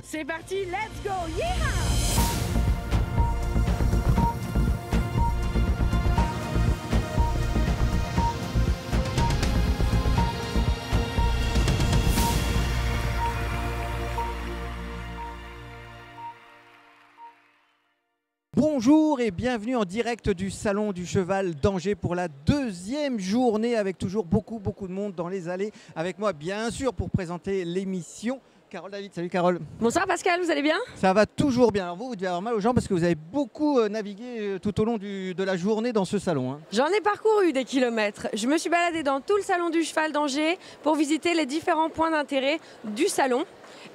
C'est parti, let's go, yeah! Bonjour et bienvenue en direct du Salon du Cheval d'Angers pour la deuxième journée avec toujours beaucoup de monde dans les allées. Avec moi bien sûr pour présenter l'émission, Carole David. Salut Carole. Bonsoir Pascal, vous allez bien? Ça va toujours bien. Alors vous devez avoir mal aux jambes parce que vous avez beaucoup navigué tout au long de la journée dans ce salon. Hein. J'en ai parcouru des kilomètres. Je me suis baladée dans tout le Salon du Cheval d'Angers pour visiter les différents points d'intérêt du salon.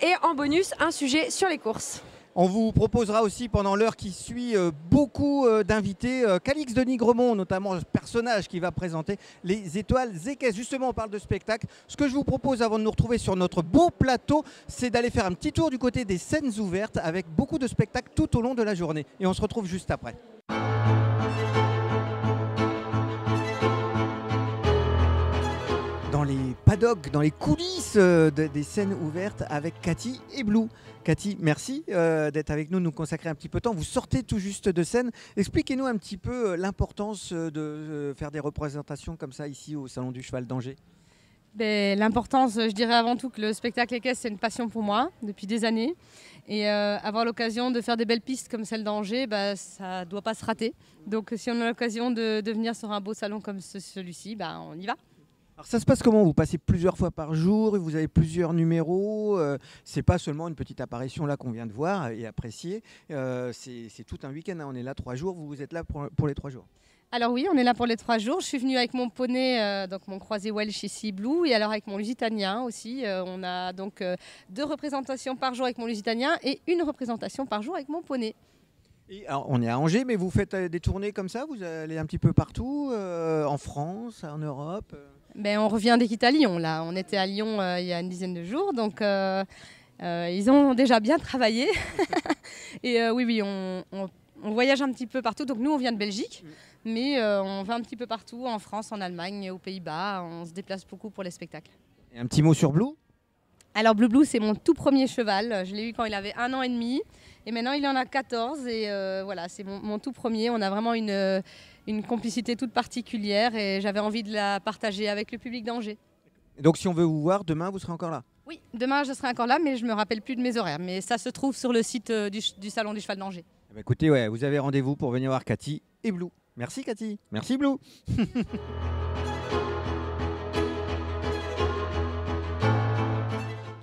Et en bonus, un sujet sur les courses. On vous proposera aussi pendant l'heure qui suit beaucoup d'invités. Calix de Nigremont, notamment le personnage qui va présenter les étoiles équestres. Justement, on parle de spectacle. Ce que je vous propose avant de nous retrouver sur notre beau plateau, c'est d'aller faire un petit tour du côté des scènes ouvertes avec beaucoup de spectacles tout au long de la journée. Et on se retrouve juste après. Dans les paddocks, dans les coulisses des scènes ouvertes avec Cathy et Blue. Cathy, merci d'être avec nous, nous consacrer un petit peu de temps. Vous sortez tout juste de scène. Expliquez-nous un petit peu l'importance de faire des représentations comme ça ici au Salon du Cheval d'Angers. L'importance, je dirais avant tout que le spectacle équestre, c'est une passion pour moi depuis des années. Et avoir l'occasion de faire des belles pistes comme celle d'Angers, ça ne doit pas se rater. Donc si on a l'occasion de venir sur un beau salon comme celui-ci, on y va. Alors ça se passe comment? Vous passez plusieurs fois par jour, vous avez plusieurs numéros, c'est pas seulement une petite apparition là qu'on vient de voir et apprécier, c'est tout un week-end, hein. On est là 3 jours, vous êtes là pour les 3 jours. Alors oui, on est là pour les 3 jours. Je suis venue avec mon poney, donc mon croisé Welsh ici, Blue, et alors avec mon Lusitanien aussi. On a donc 2 représentations par jour avec mon Lusitanien et 1 représentation par jour avec mon poney. Et alors, on est à Angers, mais vous faites des tournées comme ça? Vous allez un petit peu partout, en France, en Europe? On revient dès quitte à Lyon, là. On était à Lyon il y a une dizaine de jours, donc ils ont déjà bien travaillé. Et oui, on voyage un petit peu partout. Donc nous, on vient de Belgique, mais on va un petit peu partout, en France, en Allemagne, aux Pays-Bas. On se déplace beaucoup pour les spectacles. Et un petit mot sur Blue? Alors Blue, c'est mon tout premier cheval. Je l'ai eu quand il avait 1 an et demi. Et maintenant, il en a 14. Et voilà, c'est mon tout premier. On a vraiment une complicité toute particulière et j'avais envie de la partager avec le public d'Angers. Et donc si on veut vous voir, demain, vous serez encore là? Oui, demain, je serai encore là, mais je ne me rappelle plus de mes horaires. Mais ça se trouve sur le site du Salon du Cheval d'Angers. Écoutez, ouais, vous avez rendez-vous pour venir voir Cathy et Blue. Merci Cathy. Merci Blue.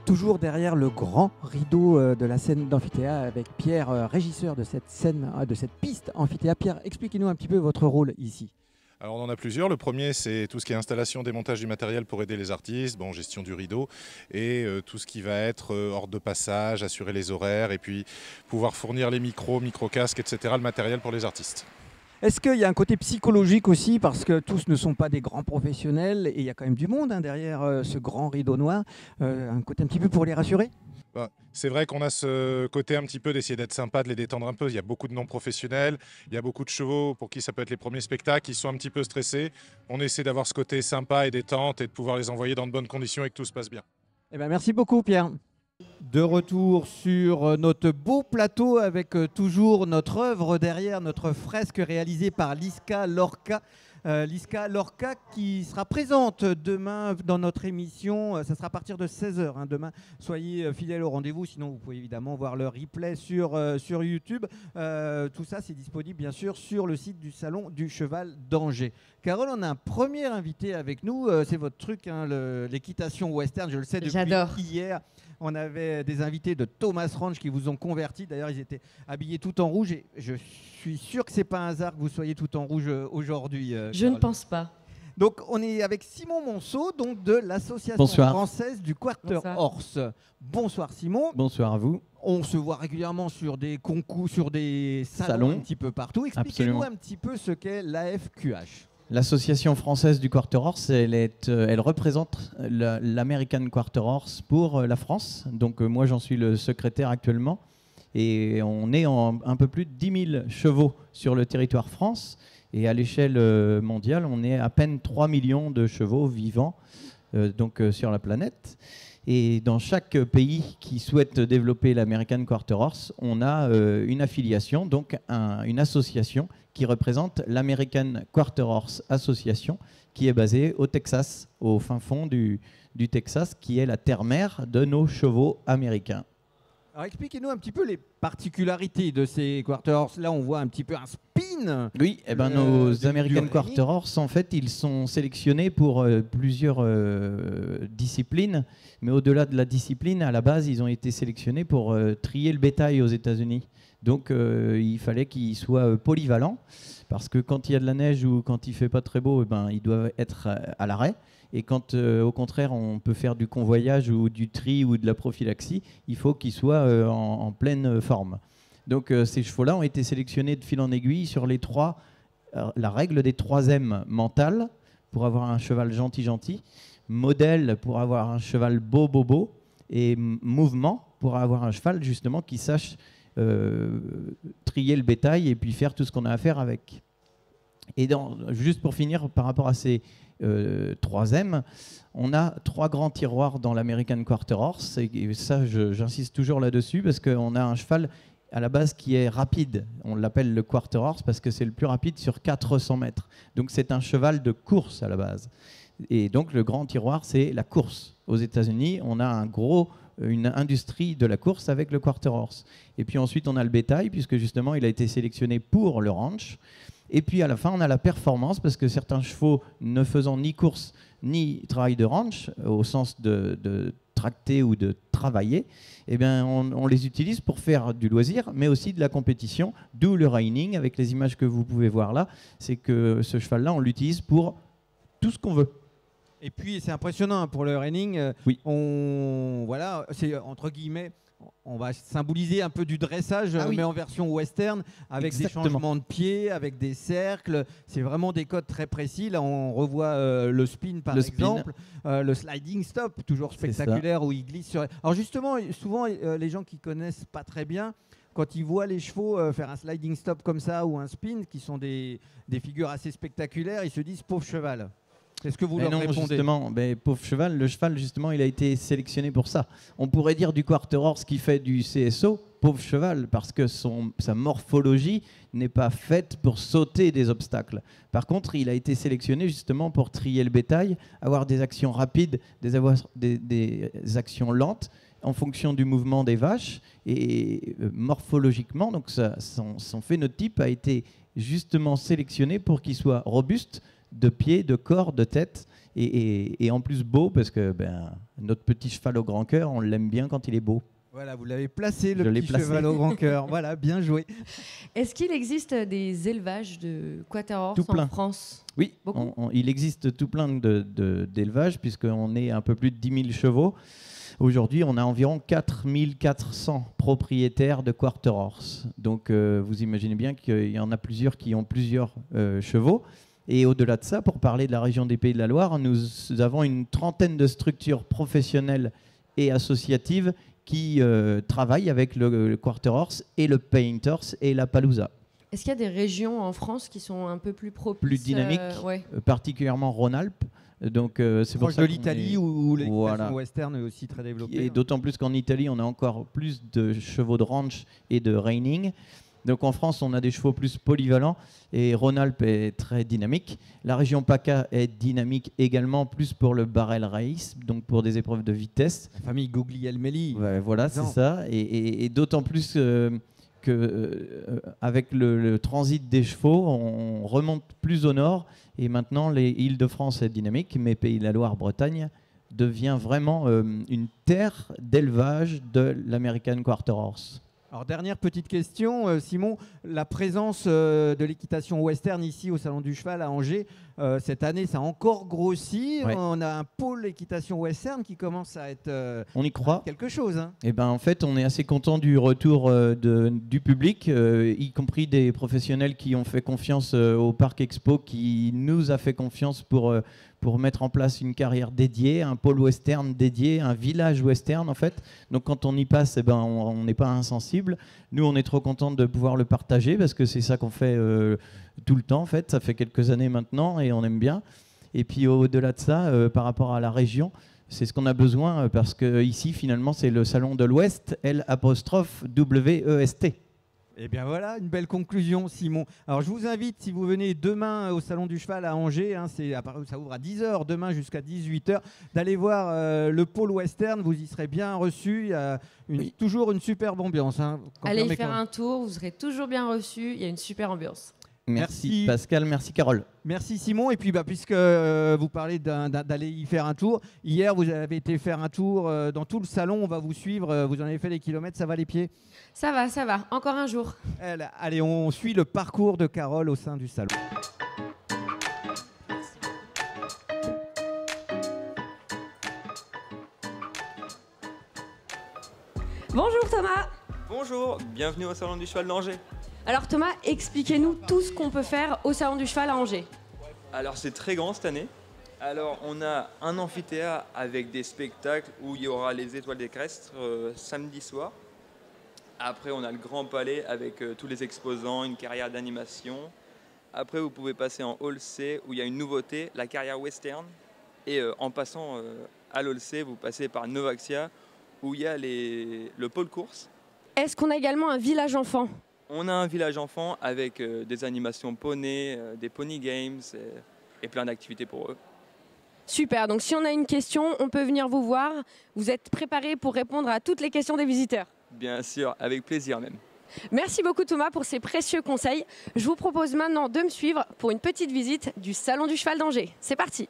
Toujours derrière le grand rideau de la scène d'amphithéâtre avec Pierre, régisseur de cette scène, de cette piste amphithéâtre. Pierre, expliquez-nous un petit peu votre rôle ici. Alors on en a plusieurs. Le premier, c'est tout ce qui est installation, démontage du matériel pour aider les artistes, gestion du rideau et tout ce qui va être ordre de passage, assurer les horaires et puis pouvoir fournir les micro-casques, etc., le matériel pour les artistes. Est-ce qu'il y a un côté psychologique aussi, parce que tous ne sont pas des grands professionnels et il y a quand même du monde derrière ce grand rideau noir, un côté un petit peu pour les rassurer? C'est vrai qu'on a ce côté un petit peu d'essayer d'être sympa, de les détendre un peu. Il y a beaucoup de non-professionnels, il y a beaucoup de chevaux pour qui ça peut être les premiers spectacles, qui sont un petit peu stressés. On essaie d'avoir ce côté sympa et détente et de pouvoir les envoyer dans de bonnes conditions et que tout se passe bien. Merci beaucoup Pierre. De retour sur notre beau plateau avec toujours notre œuvre derrière, notre fresque réalisée par Liska Lorca. Liska Lorca qui sera présente demain dans notre émission, ça sera à partir de 16h demain. Soyez fidèles au rendez-vous, sinon vous pouvez évidemment voir le replay sur YouTube. Tout ça c'est disponible bien sûr sur le site du Salon du Cheval d'Angers. Carole, on a un premier invité avec nous, c'est votre truc, l'équitation western, je le sais depuis hier. On avait des invités de Thomas Ranch qui vous ont converti. D'ailleurs, ils étaient habillés tout en rouge. Et je suis sûr que ce n'est pas un hasard que vous soyez tout en rouge aujourd'hui. Je ne pense pas. Donc, on est avec Simon Monceau, donc de l'Association française du Quarter Horse. Bonsoir Simon. Bonsoir à vous. On se voit régulièrement sur des concours, sur des salons un petit peu partout. Expliquez-nous un petit peu ce qu'est l'AFQH. L'Association française du Quarter Horse, elle représente l'American Quarter Horse pour la France. Donc moi, j'en suis le secrétaire actuellement. Et on est en un peu plus de 10 000 chevaux sur le territoire France. Et à l'échelle mondiale, on est à peine 3 millions de chevaux vivants sur la planète. Et dans chaque pays qui souhaite développer l'American Quarter Horse, on a une affiliation, donc une association qui représente l'American Quarter Horse Association, qui est basée au Texas, au fin fond du Texas, qui est la terre-mère de nos chevaux américains. Alors expliquez-nous un petit peu les particularités de ces Quarter Horse. Là, on voit un petit peu un spin. Oui, nos American Quarter Horse, en fait, ils sont sélectionnés pour plusieurs disciplines. Mais au-delà de la discipline, à la base, ils ont été sélectionnés pour trier le bétail aux États-Unis. Donc, il fallait qu'ils soient polyvalents. Parce que quand il y a de la neige ou quand il ne fait pas très beau, ils doivent être à l'arrêt. Et quand, au contraire, on peut faire du convoyage ou du tri ou de la prophylaxie, il faut qu'ils soient en pleine forme. Donc ces chevaux-là ont été sélectionnés de fil en aiguille sur les trois, la règle des 3 M mentales, pour avoir un cheval gentil, modèle pour avoir un cheval beau, et mouvement pour avoir un cheval justement qui sache trier le bétail et puis faire tout ce qu'on a à faire avec. Et juste pour finir, par rapport à ces 3M, on a 3 grands tiroirs dans l'American Quarter Horse, et ça j'insiste toujours là-dessus parce qu'on a un cheval à la base qui est rapide. On l'appelle le Quarter Horse parce que c'est le plus rapide sur 400 mètres. Donc c'est un cheval de course à la base. Et donc le grand tiroir, c'est la course. Aux États-Unis, on a une industrie de la course avec le Quarter Horse. Et puis ensuite, on a le bétail, puisque justement, il a été sélectionné pour le ranch. Et puis à la fin, on a la performance, parce que certains chevaux ne faisant ni course ni travail de ranch, au sens de tracter ou de travailler, eh bien, on les utilise pour faire du loisir, mais aussi de la compétition, d'où le reining, avec les images que vous pouvez voir là. C'est que ce cheval-là, on l'utilise pour tout ce qu'on veut. Et puis c'est impressionnant pour le reining. Oui. Voilà, c'est entre guillemets, on va symboliser un peu du dressage, mais en version western, avec Exactement. des changements de pieds, avec des cercles. C'est vraiment des codes très précis. Là, on revoit le spin par exemple, le sliding stop, toujours spectaculaire, où il glisse sur. Alors justement, souvent les gens qui connaissent pas très bien, quand ils voient les chevaux faire un sliding stop comme ça ou un spin, qui sont des figures assez spectaculaires, ils se disent pauvre cheval. Est-ce que vous leur répondez ? Justement, pauvre cheval, le cheval, justement, il a été sélectionné pour ça. On pourrait dire du Quarter Horse qui fait du CSO, pauvre cheval, parce que sa morphologie n'est pas faite pour sauter des obstacles. Par contre, il a été sélectionné justement pour trier le bétail, avoir des actions rapides, des actions lentes, en fonction du mouvement des vaches. Et morphologiquement, donc son phénotype a été justement sélectionné pour qu'il soit robuste, de pied, de corps, de tête, et en plus beau, parce que notre petit cheval au grand cœur, on l'aime bien quand il est beau. Voilà, vous l'avez placé, le petit cheval au grand cœur. Voilà, bien joué. Est-ce qu'il existe des élevages de Quarter Horse en France ? Oui, il existe tout plein d'élevages, puisqu'on est un peu plus de 10 000 chevaux. Aujourd'hui, on a environ 4 400 propriétaires de Quarter Horse. Donc, vous imaginez bien qu'il y en a plusieurs qui ont plusieurs chevaux. Et au-delà de ça, pour parler de la région des Pays de la Loire, nous avons une trentaine de structures professionnelles et associatives qui travaillent avec le Quarter Horse et le Paint Horse et la Palooza. Est-ce qu'il y a des régions en France qui sont un peu plus propices, plus dynamiques, particulièrement Rhône-Alpes. Donc, c'est proche pour ça de l'Italie où l'équitation western est aussi très développée. Et d'autant plus qu'en Italie, on a encore plus de chevaux de ranch et de reining. Donc en France, on a des chevaux plus polyvalents et Rhône-Alpes est très dynamique. La région PACA est dynamique également, plus pour le barrel race, donc pour des épreuves de vitesse. La famille Guglielmelli. Ouais, voilà, c'est ça. Et d'autant plus qu'avec le transit des chevaux, on remonte plus au nord. Et maintenant, les Île-de-France est dynamique, mais Pays de la Loire, Bretagne devient vraiment une terre d'élevage de l'American Quarter Horse. Alors, dernière petite question, Simon, la présence de l'équitation western ici au Salon du Cheval à Angers, cette année, ça a encore grossi. Ouais. On a un pôle équitation western qui commence à être on y croit. Quelque chose. Hein. Et en fait, on est assez content du retour du public, y compris des professionnels qui ont fait confiance au Parc Expo, qui nous a fait confiance pour mettre en place une carrière dédiée, un pôle western dédié, un village western en fait. Donc quand on y passe, on n'est pas insensible. Nous, on est trop content de pouvoir le partager parce que c'est ça qu'on fait tout le temps en fait. Ça fait quelques années maintenant et on aime bien. Et puis au-delà de ça, par rapport à la région, C'est ce qu'on a besoin parce que ici, finalement, c'est le salon de l'Ouest, L''WEST. Eh bien voilà, une belle conclusion, Simon. Alors je vous invite, si vous venez demain au Salon du Cheval à Angers, hein, ça ouvre à 10h, demain jusqu'à 18h, d'aller voir le pôle western, vous y serez bien reçus. Il y a toujours une superbe ambiance. Hein. Allez y faire un tour, vous serez toujours bien reçus, il y a une super ambiance. Merci Pascal, merci Carole. Merci Simon. Et puis puisque vous parlez d'aller y faire un tour, hier vous avez été faire un tour dans tout le salon, on va vous suivre, vous en avez fait des kilomètres, ça va les pieds? Ça va, encore un jour. Allez, on suit le parcours de Carole au sein du salon. Bonjour Thomas. Bonjour, bienvenue au Salon du Cheval d'Angers. Alors Thomas, expliquez-nous tout ce qu'on peut faire au Salon du Cheval à Angers. Alors c'est très grand cette année. Alors on a un amphithéâtre avec des spectacles où il y aura les étoiles équestres samedi soir. Après on a le Grand Palais avec tous les exposants, une carrière d'animation. Après vous pouvez passer en Hall C où il y a une nouveauté, la carrière western. Et en passant à l'Hall C, vous passez par Novaxia où il y a le pôle course. Est-ce qu'on a également un village enfant ? On a un village enfant avec des animations poney, des pony games et plein d'activités pour eux. Super, donc si on a une question, on peut venir vous voir. Vous êtes préparés pour répondre à toutes les questions des visiteurs? Bien sûr, avec plaisir même. Merci beaucoup Thomas pour ces précieux conseils. Je vous propose maintenant de me suivre pour une petite visite du Salon du Cheval d'Angers. C'est parti!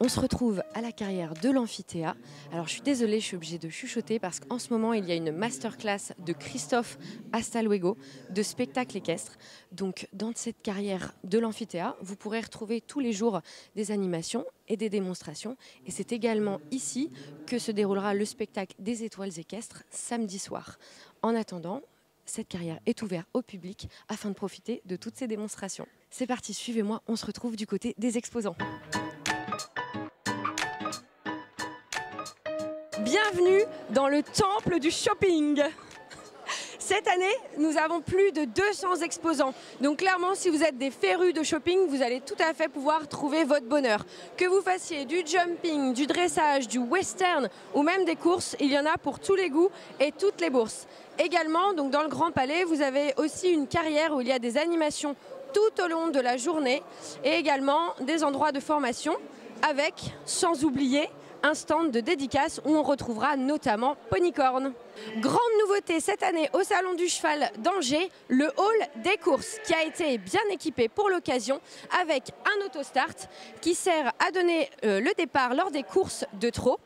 On se retrouve à la carrière de l'amphithéâtre. Alors je suis désolée, je suis obligée de chuchoter parce qu'en ce moment il y a une masterclass de Christophe Astaluego de spectacle équestre. Donc dans cette carrière de l'amphithéâtre, vous pourrez retrouver tous les jours des animations et des démonstrations. Et c'est également ici que se déroulera le spectacle des étoiles équestres samedi soir. En attendant, cette carrière est ouverte au public afin de profiter de toutes ces démonstrations. C'est parti, suivez-moi, on se retrouve du côté des exposants. Bienvenue dans le temple du shopping. Cette année, nous avons plus de 200 exposants. Donc clairement, si vous êtes des férus de shopping, vous allez tout à fait pouvoir trouver votre bonheur. Que vous fassiez du jumping, du dressage, du western ou même des courses, il y en a pour tous les goûts et toutes les bourses. Également, donc dans le Grand Palais, vous avez aussi une carrière où il y a des animations tout au long de la journée et également des endroits de formation avec, sans oublier, un stand de dédicace où on retrouvera notamment Ponycorn. Grande nouveauté cette année au Salon du Cheval d'Angers, le hall des courses qui a été bien équipé pour l'occasion avec un autostart qui sert à donner le départ lors des courses de trot.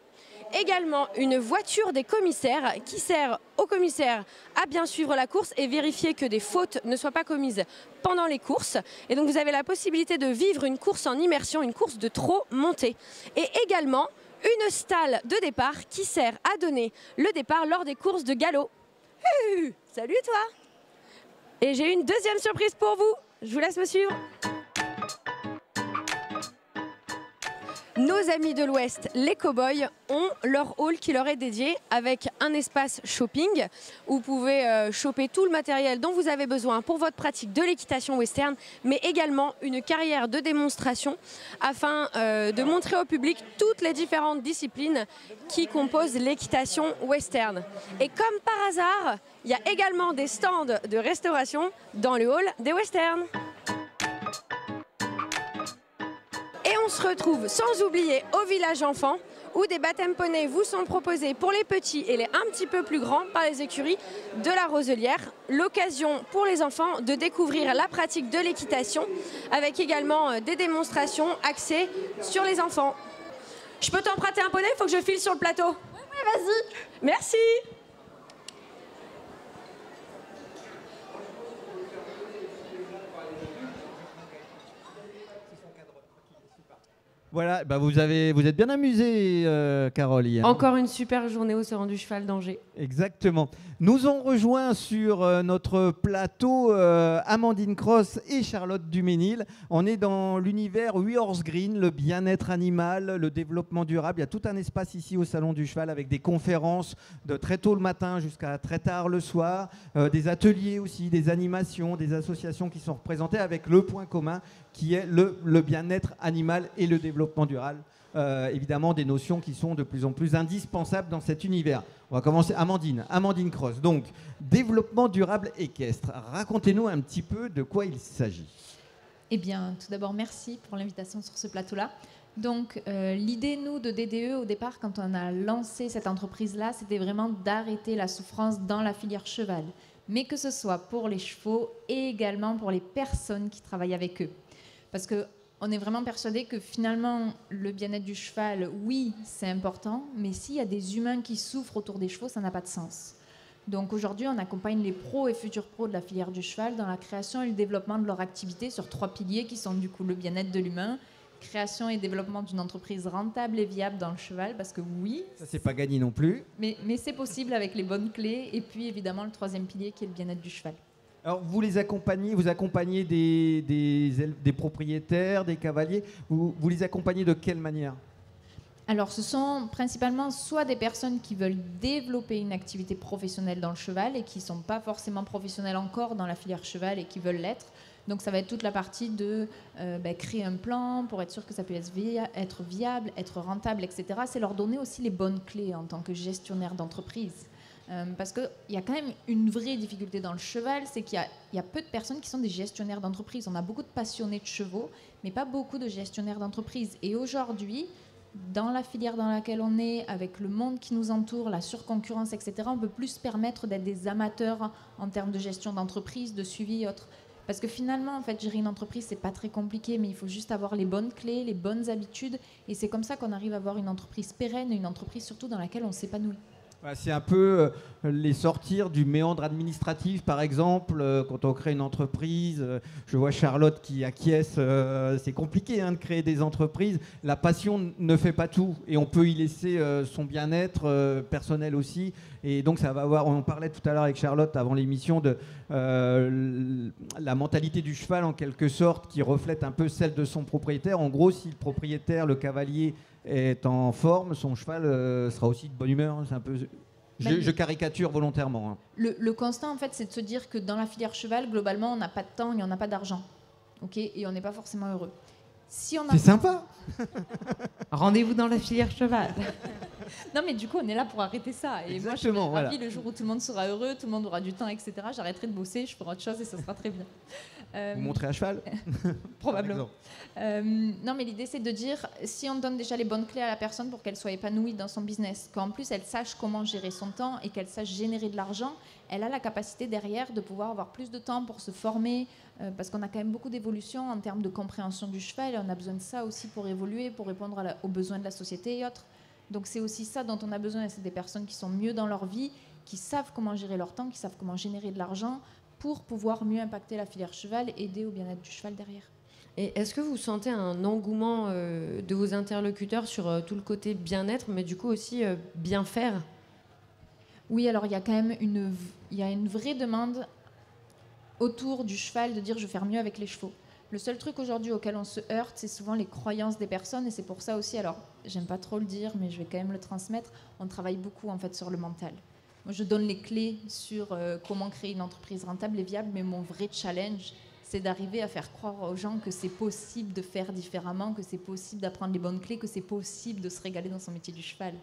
Également une voiture des commissaires qui sert aux commissaires à bien suivre la course et vérifier que des fautes ne soient pas commises pendant les courses. Et donc vous avez la possibilité de vivre une course en immersion, une course de trot montée. Et également une stalle de départ qui sert à donner le départ lors des courses de galop. Salut toi! Et j'ai une deuxième surprise pour vous. Je vous laisse me suivre. Nos amis de l'Ouest, les cow-boys, ont leur hall qui leur est dédié avec un espace shopping où vous pouvez choper tout le matériel dont vous avez besoin pour votre pratique de l'équitation western, mais également une carrière de démonstration afin de montrer au public toutes les différentes disciplines qui composent l'équitation western. Et comme par hasard, il y a également des stands de restauration dans le hall des westerns. Et on se retrouve sans oublier au village enfant où des baptêmes poneys vous sont proposés pour les petits et les un petit peu plus grands par les écuries de la Roselière. L'occasion pour les enfants de découvrir la pratique de l'équitation avec également des démonstrations axées sur les enfants. Je peux t'emprunter un poney? Il faut que je file sur le plateau. Oui, vas-y. Merci. Voilà, vous êtes bien amusé, Carole. Hier. Encore une super journée au Salon du Cheval d'Angers. Exactement. Nous ont rejoint sur notre plateau Amandine Cross et Charlotte Duménil. On est dans l'univers We Horse Green, le bien-être animal, le développement durable. Il y a tout un espace ici au Salon du Cheval avec des conférences de très tôt le matin jusqu'à très tard le soir, des ateliers aussi, des animations, des associations qui sont représentées avec le point commun qui est le bien-être animal et le développement développement durable. Évidemment, des notions qui sont de plus en plus indispensables dans cet univers. On va commencer. Amandine Cross. Donc, développement durable équestre. Racontez-nous un petit peu de quoi il s'agit. Eh bien, tout d'abord, merci pour l'invitation sur ce plateau-là. Donc, l'idée, nous, de DDE, au départ, quand on a lancé cette entreprise-là, c'était vraiment d'arrêter la souffrance dans la filière cheval. Mais que ce soit pour les chevaux et également pour les personnes qui travaillent avec eux. Parce qu'on est vraiment persuadé que finalement, le bien-être du cheval, oui, c'est important, mais s'il y a des humains qui souffrent autour des chevaux, ça n'a pas de sens. Donc aujourd'hui, on accompagne les pros et futurs pros de la filière du cheval dans la création et le développement de leur activité sur 3 piliers qui sont du coup le bien-être de l'humain, création et développement d'une entreprise rentable et viable dans le cheval, parce que oui, ça c'est pas gagné non plus. Mais c'est possible avec les bonnes clés, et puis évidemment le 3e pilier qui est le bien-être du cheval. Alors vous accompagnez des propriétaires, des cavaliers, vous les accompagnez de quelle manière ? Alors, ce sont principalement soit des personnes qui veulent développer une activité professionnelle dans le cheval et qui ne sont pas forcément professionnelles encore dans la filière cheval et qui veulent l'être. Donc, ça va être toute la partie de créer un plan pour être sûr que ça peut être viable, être rentable, etc. C'est leur donner aussi les bonnes clés en tant que gestionnaire d'entreprise. Parce qu'il y a quand même une vraie difficulté dans le cheval, c'est qu'il y a peu de personnes qui sont des gestionnaires d'entreprise. On a beaucoup de passionnés de chevaux, mais pas beaucoup de gestionnaires d'entreprise. Et aujourd'hui, dans la filière dans laquelle on est, avec le monde qui nous entoure, la surconcurrence, etc., on peut plus se permettre d'être des amateurs en termes de gestion d'entreprise, de suivi et autres. Parce que finalement, en fait, gérer une entreprise, c'est pas très compliqué, mais il faut juste avoir les bonnes clés, les bonnes habitudes, et c'est comme ça qu'on arrive à avoir une entreprise pérenne, une entreprise surtout dans laquelle on s'épanouit. C'est un peu les sortir du méandre administratif, par exemple, quand on crée une entreprise. Je vois Charlotte qui acquiesce. C'est compliqué de créer des entreprises. La passion ne fait pas tout et on peut y laisser son bien-être personnel aussi. Et donc, ça va avoir. On en parlait tout à l'heure avec Charlotte avant l'émission de la mentalité du cheval, en quelque sorte, qui reflète un peu celle de son propriétaire. En gros, si le propriétaire, le cavalier, est en forme, son cheval sera aussi de bonne humeur. C'est un peu. Je caricature volontairement. Le constat, en fait, c'est de se dire que dans la filière cheval, globalement, on n'a pas de temps et on n'a pas d'argent. Et on n'est pas forcément heureux. Si on a... C'est sympa. Rendez-vous dans la filière cheval. Non, mais du coup, on est là pour arrêter ça. Et exactement, moi, je suis ravie le jour où tout le monde sera heureux, tout le monde aura du temps, etc. J'arrêterai de bosser, je ferai autre chose et ça sera très bien. Vous montrez à cheval Probablement. Non, mais l'idée, c'est de dire, si on donne déjà les bonnes clés à la personne pour qu'elle soit épanouie dans son business, qu'en plus, elle sache comment gérer son temps et qu'elle sache générer de l'argent, elle a la capacité derrière de pouvoir avoir plus de temps pour se former, parce qu'on a quand même beaucoup d'évolution en termes de compréhension du cheval, et on a besoin de ça aussi pour évoluer, pour répondre aux besoins de la société et autres. Donc c'est aussi ça dont on a besoin, et c'est des personnes qui sont mieux dans leur vie, qui savent comment gérer leur temps, qui savent comment générer de l'argent pour pouvoir mieux impacter la filière cheval et aider au bien-être du cheval derrière. Et est-ce que vous sentez un engouement de vos interlocuteurs sur tout le côté bien-être, mais du coup aussi bien faire ? Oui, alors il y a quand même une vraie demande autour du cheval de dire je vais faire mieux avec les chevaux. Le seul truc aujourd'hui auquel on se heurte, c'est souvent les croyances des personnes, et c'est pour ça aussi, alors j'aime pas trop le dire, mais je vais quand même le transmettre, on travaille beaucoup en fait sur le mental. Moi, je donne les clés sur comment créer une entreprise rentable et viable, mais mon vrai challenge, c'est d'arriver à faire croire aux gens que c'est possible de faire différemment, que c'est possible d'apprendre les bonnes clés, que c'est possible de se régaler dans son métier du cheval.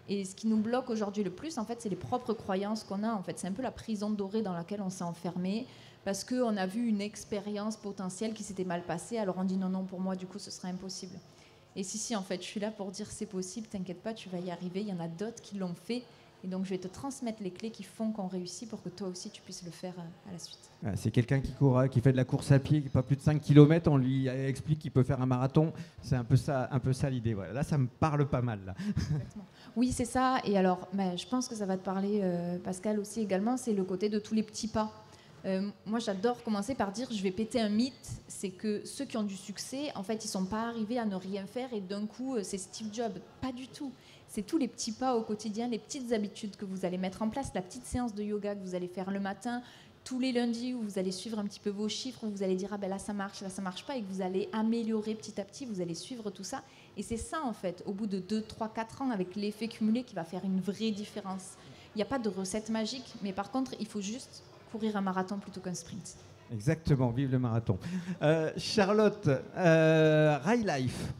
Et ce qui nous bloque aujourd'hui le plus, en fait, c'est les propres croyances qu'on a. En fait, c'est un peu la prison dorée dans laquelle on s'est enfermé parce qu'on a vu une expérience potentielle qui s'était mal passée. Alors on dit non, pour moi, du coup, ce serait impossible. Et si, en fait, je suis là pour dire c'est possible, t'inquiète pas, tu vas y arriver. Il y en a d'autres qui l'ont fait. Et donc, je vais te transmettre les clés qui font qu'on réussit pour que toi aussi, tu puisses le faire à la suite. C'est quelqu'un qui court, qui fait de la course à pied, pas plus de 5 km, on lui explique qu'il peut faire un marathon. C'est un peu ça l'idée. Voilà. Là, ça me parle pas mal. Là. Exactement. Oui, c'est ça. Et alors, je pense que ça va te parler, Pascal, aussi également, c'est le côté de tous les petits pas. Moi, j'adore commencer par dire, je vais péter un mythe, c'est que ceux qui ont du succès, en fait, ils ne sont pas arrivés à ne rien faire et d'un coup, c'est Steve Jobs. Pas du tout. C'est tous les petits pas au quotidien, les petites habitudes que vous allez mettre en place, la petite séance de yoga que vous allez faire le matin, tous les lundis où vous allez suivre un petit peu vos chiffres, où vous allez dire ah ben là ça marche pas, et que vous allez améliorer petit à petit, vous allez suivre tout ça. Et c'est ça en fait, au bout de 2, 3, 4 ans, avec l'effet cumulé qui va faire une vraie différence. Il n'y a pas de recette magique, mais par contre, il faut juste courir un marathon plutôt qu'un sprint. Exactement, vive le marathon. Charlotte, Rai Life.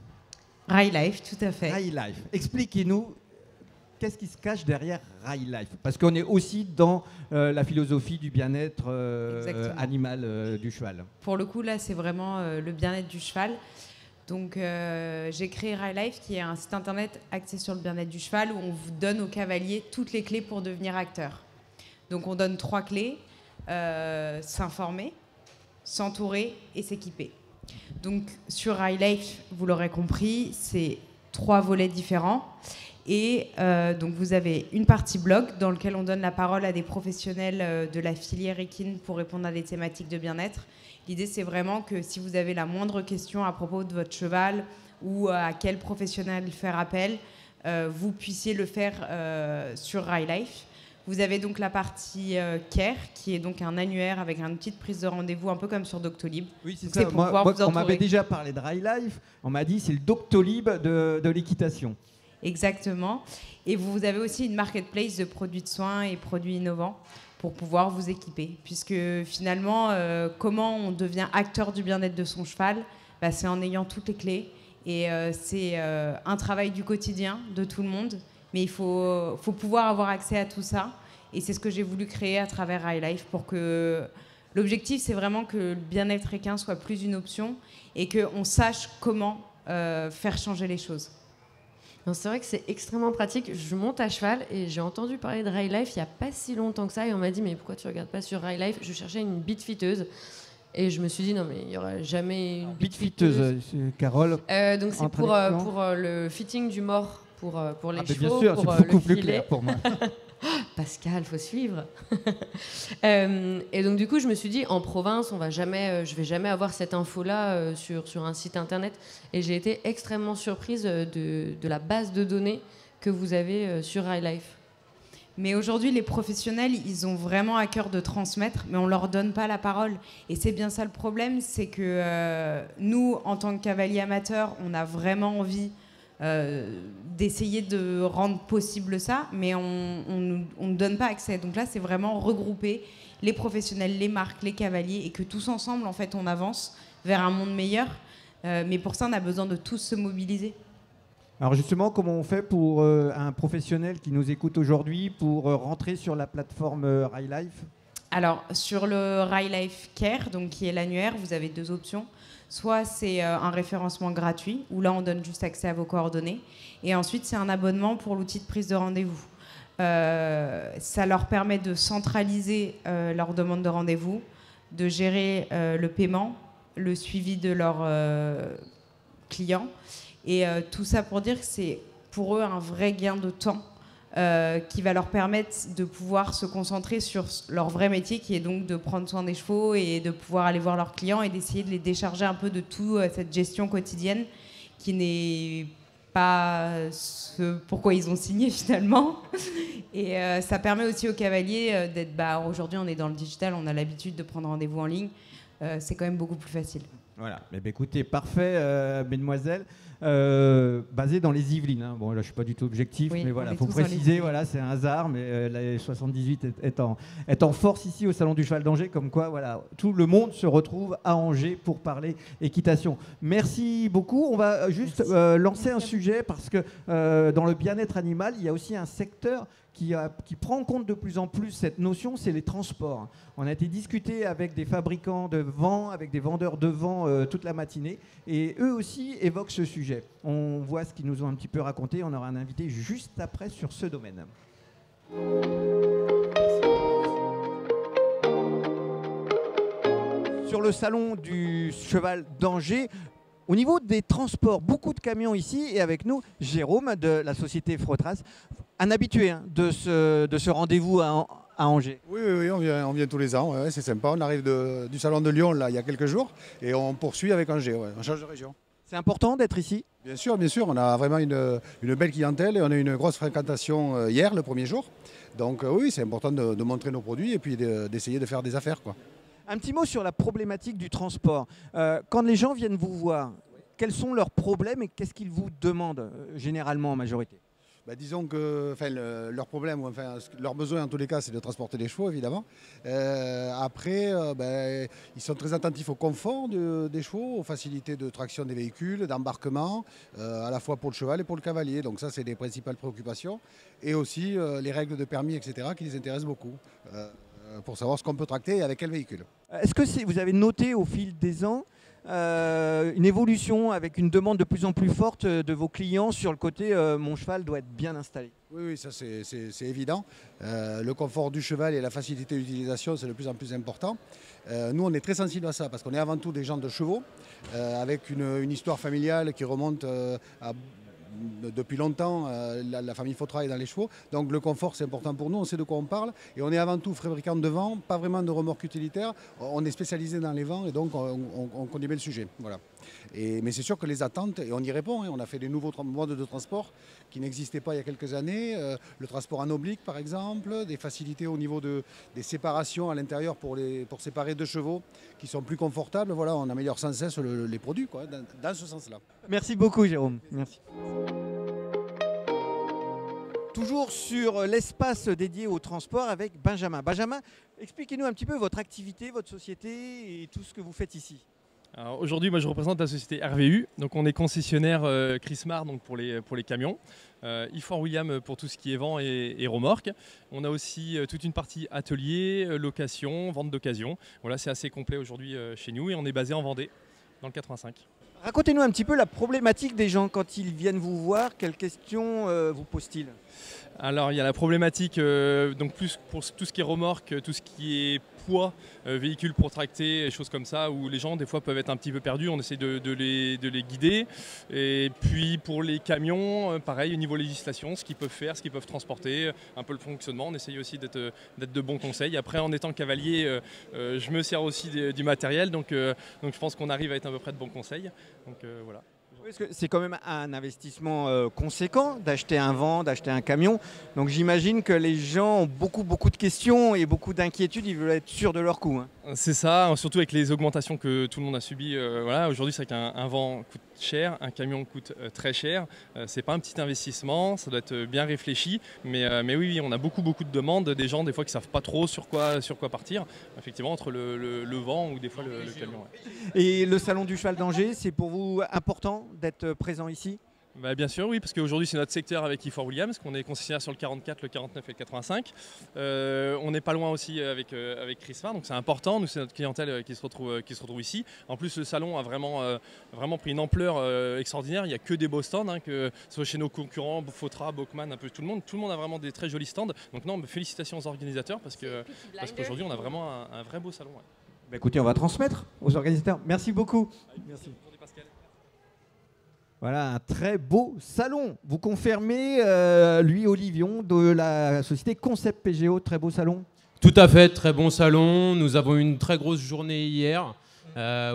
Rail Life, tout à fait. Rail Life. Expliquez-nous qu'est-ce qui se cache derrière Rail Life, parce qu'on est aussi dans la philosophie du bien-être animal du cheval. Pour le coup, là, c'est vraiment le bien-être du cheval. Donc, j'ai créé Rail Life, qui est un site internet axé sur le bien-être du cheval, où on vous donne aux cavaliers toutes les clés pour devenir acteur. Donc, on donne 3 clés, s'informer, s'entourer et s'équiper. Donc, sur Rail Life, vous l'aurez compris, c'est 3 volets différents. Et donc vous avez une partie blog dans laquelle on donne la parole à des professionnels de la filière équine pour répondre à des thématiques de bien-être. L'idée, c'est vraiment que si vous avez la moindre question à propos de votre cheval ou à quel professionnel faire appel, vous puissiez le faire sur Rail Life. Vous avez donc la partie Care, qui est donc un annuaire avec un outil de prise de rendez-vous, un peu comme sur Doctolib. Oui, c'est ça. On m'avait déjà parlé de Rail Life. On m'a dit c'est le Doctolib de l'équitation. Exactement. Et vous avez aussi une marketplace de produits de soins et produits innovants pour pouvoir vous équiper. Puisque finalement, comment on devient acteur du bien-être de son cheval, c'est en ayant toutes les clés. Et c'est un travail du quotidien de tout le monde. Mais il faut pouvoir avoir accès à tout ça. Et c'est ce que j'ai voulu créer à travers Rail Life pour que... L'objectif, c'est vraiment que le bien-être équin soit plus une option et qu'on sache comment faire changer les choses. C'est vrai que c'est extrêmement pratique. Je monte à cheval et j'ai entendu parler de Rail Life il n'y a pas si longtemps que ça. Et on m'a dit, mais pourquoi tu ne regardes pas sur Rail Life? Je cherchais une bite fiteuse. Et je me suis dit, non, mais il n'y aura jamais une bite fiteuse. Carole. Donc c'est pour le fitting du mort pour les chevaux. Bien sûr, c'est beaucoup plus clair pour moi. Pascal, faut suivre. Et donc du coup, je me suis dit, en province, je vais jamais avoir cette info-là sur un site internet. Et j'ai été extrêmement surprise de la base de données que vous avez sur Rail Life. Mais aujourd'hui, les professionnels, ils ont vraiment à cœur de transmettre, mais on leur donne pas la parole. Et c'est bien ça le problème, c'est que nous, en tant que cavaliers amateurs, on a vraiment envie d'essayer de rendre possible ça, mais on ne donne pas accès. Donc là, c'est vraiment regrouper les professionnels, les marques, les cavaliers, et que tous ensemble, en fait, on avance vers un monde meilleur. Mais pour ça, on a besoin de tous se mobiliser. Alors justement, comment on fait pour un professionnel qui nous écoute aujourd'hui pour rentrer sur la plateforme Rail Life? Alors, sur le Rail Life Care, donc, qui est l'annuaire, vous avez 2 options. Soit c'est un référencement gratuit, où là, on donne juste accès à vos coordonnées. Et ensuite, c'est un abonnement pour l'outil de prise de rendez-vous. Ça leur permet de centraliser leur demande de rendez-vous, de gérer le paiement, le suivi de leurs clients. Et tout ça pour dire que c'est pour eux un vrai gain de temps qui va leur permettre de pouvoir se concentrer sur leur vrai métier, qui est donc de prendre soin des chevaux et de pouvoir aller voir leurs clients et d'essayer de les décharger un peu de toute cette gestion quotidienne qui n'est pas ce pourquoi ils ont signé finalement. Et ça permet aussi aux cavaliers d'être... aujourd'hui, on est dans le digital, on a l'habitude de prendre rendez-vous en ligne. C'est quand même beaucoup plus facile. Voilà, écoutez, parfait, mesdemoiselles. Basé dans les Yvelines. Hein. Bon, là, je ne suis pas du tout objectif, mais voilà, il faut préciser, voilà, c'est un hasard, mais la 78 est en force ici au Salon du Cheval d'Angers, comme quoi, voilà, tout le monde se retrouve à Angers pour parler équitation. Merci beaucoup. On va juste lancer un sujet, parce que dans le bien-être animal, il y a aussi un secteur qui prend en compte de plus en plus cette notion, c'est les transports. On a été discuter avec des fabricants de vent, avec des vendeurs de vent toute la matinée, et eux aussi évoquent ce sujet. On voit ce qu'ils nous ont un petit peu raconté, on aura un invité juste après sur ce domaine. Sur le salon du cheval d'Angers, au niveau des transports, beaucoup de camions ici, et avec nous, Jérôme de la société Frotras, un habitué de ce rendez-vous à Angers. Oui, on vient tous les ans, ouais, c'est sympa. On arrive du salon de Lyon là, il y a quelques jours et on poursuit avec Angers, ouais, on change de région. C'est important d'être ici? Bien sûr, on a vraiment une belle clientèle et on a eu une grosse fréquentation hier, le premier jour. Donc oui, c'est important de montrer nos produits et puis d'essayer de faire des affaires, quoi. Un petit mot sur la problématique du transport. Quand les gens viennent vous voir, quels sont leurs problèmes et qu'est-ce qu'ils vous demandent généralement en majorité? Disons que leur problème, ou enfin leur besoin en tous les cas, c'est de transporter les chevaux évidemment. Après, ils sont très attentifs au confort des chevaux, aux facilités de traction des véhicules, d'embarquement, à la fois pour le cheval et pour le cavalier. Donc ça, c'est les principales préoccupations. Et aussi les règles de permis, etc., qui les intéressent beaucoup, pour savoir ce qu'on peut tracter et avec quel véhicule. Est-ce que vous avez noté au fil des ans une évolution avec une demande de plus en plus forte de vos clients sur le côté mon cheval doit être bien installé? Oui, ça c'est évident. Le confort du cheval et la facilité d'utilisation, c'est de plus en plus important. Nous, on est très sensibles à ça parce qu'on est avant tout des gens de chevaux, avec une histoire familiale qui remonte depuis longtemps. La famille Fautra est dans les chevaux, donc le confort c'est important pour nous, on sait de quoi on parle, et on est avant tout fabricant de vent, pas vraiment de remorques utilitaires. On est spécialisé dans les vents et donc on connaît bien le sujet. Voilà. Mais c'est sûr que les attentes, et on y répond, on a fait des nouveaux modes de transport qui n'existaient pas il y a quelques années, le transport en oblique par exemple, des facilités au niveau des séparations à l'intérieur pour séparer deux chevaux qui sont plus confortables. Voilà, on améliore sans cesse les produits quoi, dans ce sens-là. Merci beaucoup Jérôme. Merci. Toujours sur l'espace dédié au transport avec Benjamin. Benjamin, expliquez-nous un petit peu votre activité, votre société et tout ce que vous faites ici. Aujourd'hui, moi je représente la société RVU, donc on est concessionnaire Chrismar donc pour les camions, E4 William pour tout ce qui est vent et remorque. On a aussi toute une partie atelier, location, vente d'occasion. Voilà, c'est assez complet aujourd'hui chez nous et on est basé en Vendée, dans le 85. Racontez-nous un petit peu la problématique des gens quand ils viennent vous voir. Quelles questions vous posent-ils? Alors il y a la problématique donc plus pour tout ce qui est remorque, tout ce qui est poids, véhicules pour tracter, choses comme ça, où les gens des fois peuvent être un petit peu perdus, on essaie de les guider. Et puis pour les camions, pareil au niveau législation, ce qu'ils peuvent faire, ce qu'ils peuvent transporter, un peu le fonctionnement, on essaye aussi d'être de bons conseils. Après en étant cavalier, je me sers aussi du matériel, donc je pense qu'on arrive à être à peu près de bons conseils. Donc voilà. C'est quand même un investissement conséquent d'acheter un vent, d'acheter un camion. Donc j'imagine que les gens ont beaucoup de questions et beaucoup d'inquiétudes. Ils veulent être sûrs de leur coût. Hein. C'est ça, surtout avec les augmentations que tout le monde a subies. Voilà. Aujourd'hui, c'est qu'un vent coûte cher, un camion coûte très cher. C'est pas un petit investissement, ça doit être bien réfléchi. Mais oui, on a beaucoup de demandes des gens des fois qui savent pas trop sur quoi partir. Effectivement, entre le vent ou des fois le camion. Ouais. Et le salon du cheval d'Angers, c'est pour vous important d'être présent ici? Bien sûr, oui, parce qu'aujourd'hui c'est notre secteur avec E4 William, parce qu'on est concessionnaire sur le 44, le 49 et le 85. On n'est pas loin aussi avec Chrismar, donc c'est important. Nous, c'est notre clientèle qui se retrouve ici. En plus, le salon a vraiment pris une ampleur extraordinaire. Il n'y a que des beaux stands, que ce soit chez nos concurrents, Fautra, Bachmann, un peu tout le monde. Tout le monde a vraiment des très jolis stands. Donc non, félicitations aux organisateurs parce qu'aujourd'hui on a vraiment un vrai beau salon. Ouais. Écoutez, on va transmettre aux organisateurs. Merci beaucoup. Merci. Voilà, un très beau salon. Vous confirmez, lui, Olivion, de la société Concept PGO, très beau salon? Tout à fait, très bon salon. Nous avons eu une très grosse journée hier.